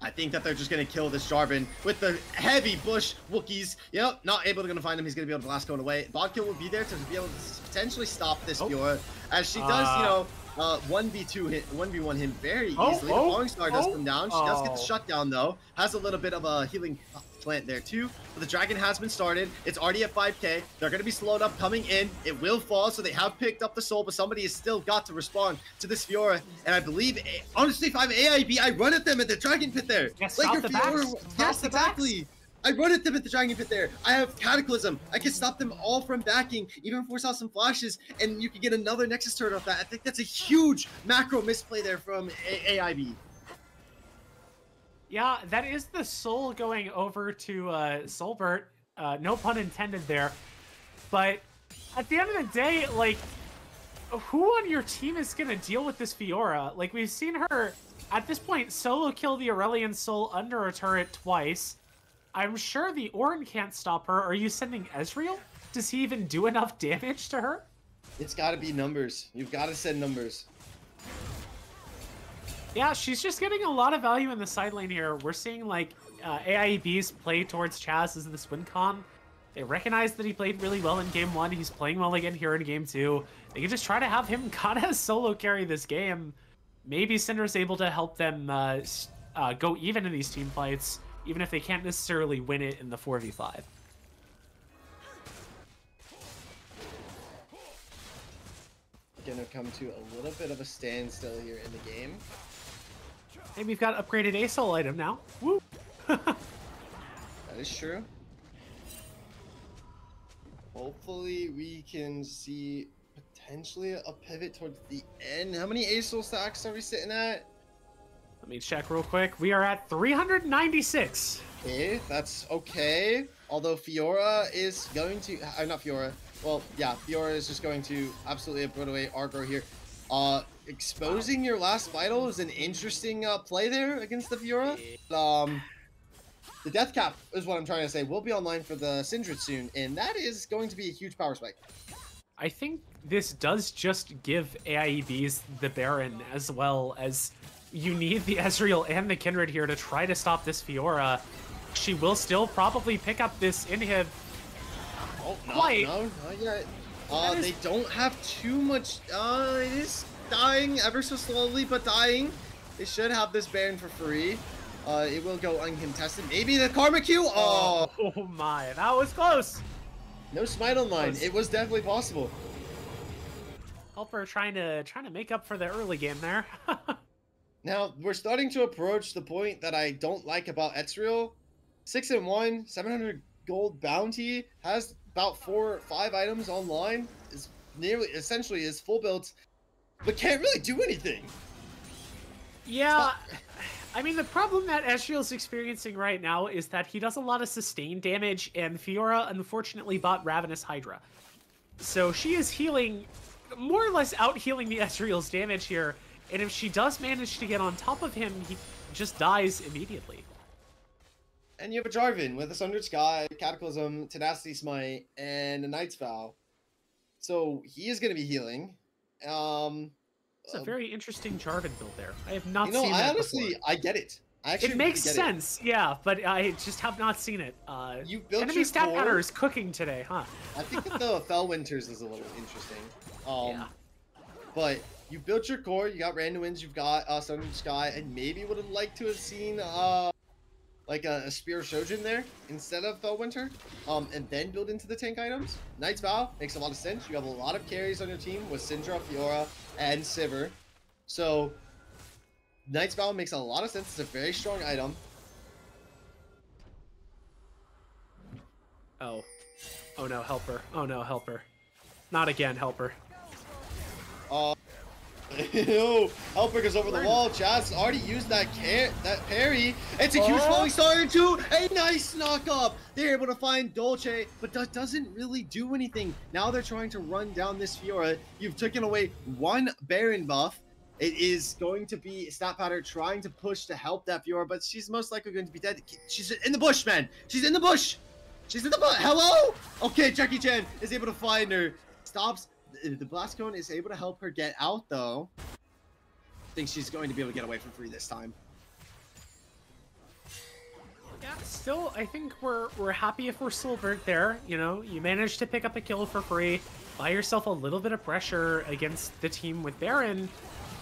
I think that they're just going to kill this Jarvan with the heavy bush Wookiees. Yep, not able to find him. He's going to be able to blast cone away. Bot kill will be there to be able to potentially stop this Fiora, as she does, you know, 1v2 hit, 1v1 him very easily. The Falling Star does come down. She does get the shutdown though. Has a little bit of a healing plant there too. But the dragon has been started. It's already at 5k. They're going to be slowed up coming in. It will fall, so they have picked up the soul, but somebody has still got to respond to this Fiora. And I believe, honestly, if I'm AIB, I run at them at the dragon pit there. Yes, like your Fiora. Yes, exactly. I run at them at the dragon pit there. I have Cataclysm. I can stop them all from backing, even force out some flashes, and you can get another Nexus turret off that. I think that's a huge macro misplay there from AIB. Yeah, that is the soul going over to Solbert. No pun intended there. But at the end of the day, like, who on your team is going to deal with this Fiora? Like, we've seen her, at this point, solo kill the Aurelion Soul under a turret twice. I'm sure the Ornn can't stop her. Are you sending Ezreal? Does he even do enough damage to her? It's got to be numbers. You've got to send numbers. Yeah, she's just getting a lot of value in the side lane here. We're seeing, like, AIEBs play towards Chaz as this win con. They recognize that he played really well in Game 1. He's playing well again here in Game 2. They can just try to have him kind of solo carry this game. Maybe Syndra's able to help them go even in these team fights, even if they can't necessarily win it in the 4v5. Gonna come to a little bit of a standstill here in the game. Hey, we've got upgraded ASOL item now. Woo! That is true. Hopefully we can see potentially a pivot towards the end. How many ASOL stacks are we sitting at? Let me check real quick. We are at 396. Okay, that's okay. Although Fiora is going to... not Fiora. Well, yeah, Fiora is just going to absolutely put away Argo here. Exposing your last vital is an interesting play there against the Fiora. The death cap is what I'm trying to say. Will be online for the Syndra soon, and that is going to be a huge power spike. I think this does just give AIEBs the Baron, as well as you need the Ezreal and the Kindred here to try to stop this Fiora. She will still probably pick up this inhib. Oh, no, Quite. No, not yet. They don't have too much. It is dying ever so slowly, but dying. They should have this Baron for free. It will go uncontested. Maybe the Karma Q. Oh my, that was close. No smite online. It was definitely possible. Helper trying to make up for the early game there. Now we're starting to approach the point that I don't like about Ezreal. 6-1, 700 gold bounty, has about 4 or 5 items online, is nearly essentially is full built, but can't really do anything. Yeah, I mean, the problem that Ezreal's experiencing right now is that he does a lot of sustained damage, and Fiora unfortunately bought Ravenous Hydra. So she is healing, more or less out-healing the Ezreal's damage here, and if she does manage to get on top of him, he just dies immediately. And you have a Jarvan with a Sundered Sky, Cataclysm, Tenacity Smite, and a Knight's Vow. So he is going to be healing. It's a very interesting Jarvan build there. I have not seen that honestly, before. I get it. It makes sense, yeah, but I just have not seen it. You built enemy your stat core. pattern is cooking today, huh? I think that the Fellwinters is a little interesting. Yeah. But you built your core, you got Random Winds, you've got Sundered Sky, and maybe would have liked to have seen like a Spear of Shojin there instead of Fellwinter, and then build into the tank items. Knight's Vow makes a lot of sense. You have a lot of carries on your team with Syndra, Fiora, and Sivir. So Knight's Vow makes a lot of sense. It's a very strong item. Oh no, Helper. Oh no, Helper. Not again, Helper. No, Helper goes over the wall. Chaz already used that parry. It's a huge falling star into a nice knock up. They're able to find Dolce, but that doesn't really do anything. Now they're trying to run down this Fiora. You've taken away one Baron buff. It is going to be Stat Pattern trying to push to help that Fiora, but she's most likely going to be dead. She's in the bush, man. She's in the bush. She's in the bush. Hello? Okay, Jackie Chan is able to find her. Stops. The Blast Cone is able to help her get out, though. I think she's going to be able to get away for free this time. Yeah, still, I think we're happy if we're Silbert there. You know, you managed to pick up a kill for free, buy yourself a little bit of pressure against the team with Baron.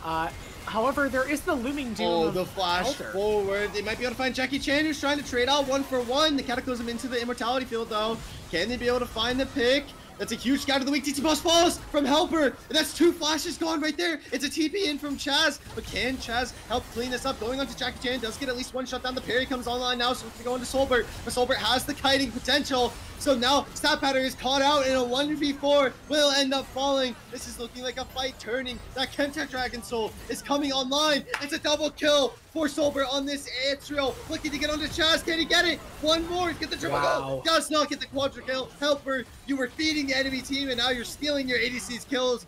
Uh, However, there is the looming doom Oh, of the flash Elder. forward. They might be able to find Jackie Chan, who's trying to trade out 1-for-1. The Cataclysm into the Immortality field, though. Can they be able to find the pick? That's a huge scout of the week. TT Boss falls from Helper. And that's 2 flashes gone right there. It's a TP in from Chaz. But can Chaz help clean this up? Going on to Jackie Chan. Does get at least 1 shot down. The parry comes online now. So it's going to Solbert. But Solbert has the kiting potential. So now Stat Pattern is caught out in a 1v4. Will end up falling. This is looking like a fight turning. That Chemtech Dragon Soul is coming online. It's a double kill for Solbert on this Atrial. Looking to get onto Chaz. Can he get it? One more. Get the triple kill. Does not get the quadra kill. Helper, you were feeding the enemy team and now you're stealing your ADC's kills.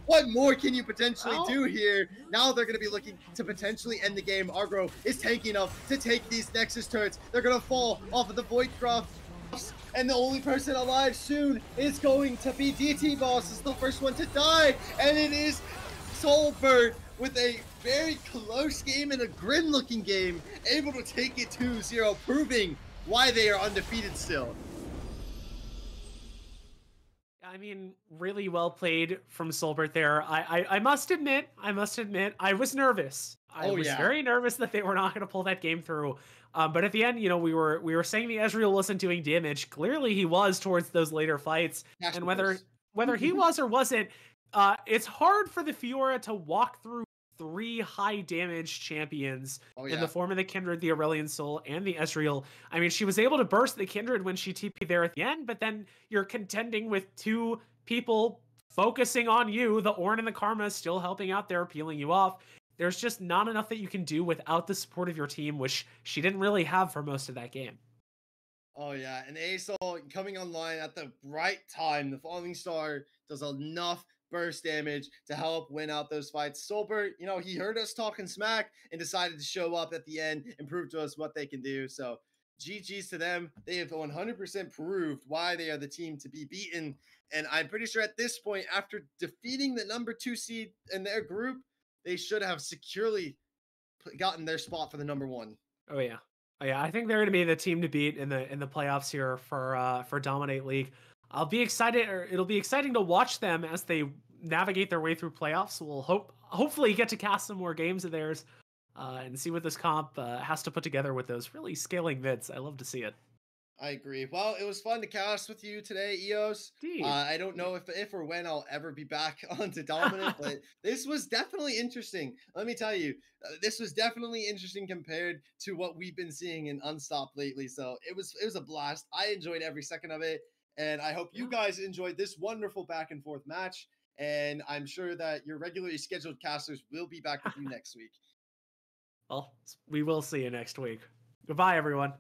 What more can you potentially do here? Now they're going to be looking to potentially end the game. Argro is tanking up to take these Nexus turrets. They're going to fall off of the Voidcraft. And the only person alive soon is going to be DT Boss. Is the first one to die. And it is Solbert with a very close game and a grim looking game, able to take it 2-0, proving why they are undefeated still. I mean, really well played from Solbert there. I must admit, I was nervous. I was very nervous that they were not going to pull that game through. But at the end, you know, we were saying the Ezreal wasn't doing damage. Clearly, he was towards those later fights. And whether he was or wasn't, it's hard for the Fiora to walk through 3 high damage champions in the form of the Kindred, the Aurelion Soul, and the Ezreal. I mean, she was able to burst the Kindred when she TP'd there at the end, but then you're contending with 2 people focusing on you. The Ornn and the Karma still helping out there, peeling you off. There's just not enough that you can do without the support of your team, which she didn't really have for most of that game. Oh yeah, and Asol coming online at the right time. The Falling Star does enough burst damage to help win out those fights. Solbert, you know, he heard us talking smack and decided to show up at the end and prove to us what they can do. So GG's to them. They have 100% proved why they are the team to be beaten. And I'm pretty sure at this point, after defeating the number 2 seed in their group, they should have securely gotten their spot for the number 1. Oh yeah. Oh yeah, I think they're going to be the team to beat in the playoffs here for Dominate League. I'll be excited, or it'll be exciting to watch them as they navigate their way through playoffs. We'll hopefully get to cast some more games of theirs and see what this comp has to put together with those really scaling vids. I love to see it. I agree. Well, it was fun to cast with you today, EOS. I don't know if or when I'll ever be back onto Dominant, but this was definitely interesting. Let me tell you, this was definitely interesting compared to what we've been seeing in Unstopped lately. So it was a blast. I enjoyed every second of it, and I hope you guys enjoyed this wonderful back and forth match. And I'm sure that your regularly scheduled casters will be back with you next week. Well, we will see you next week. Goodbye, everyone.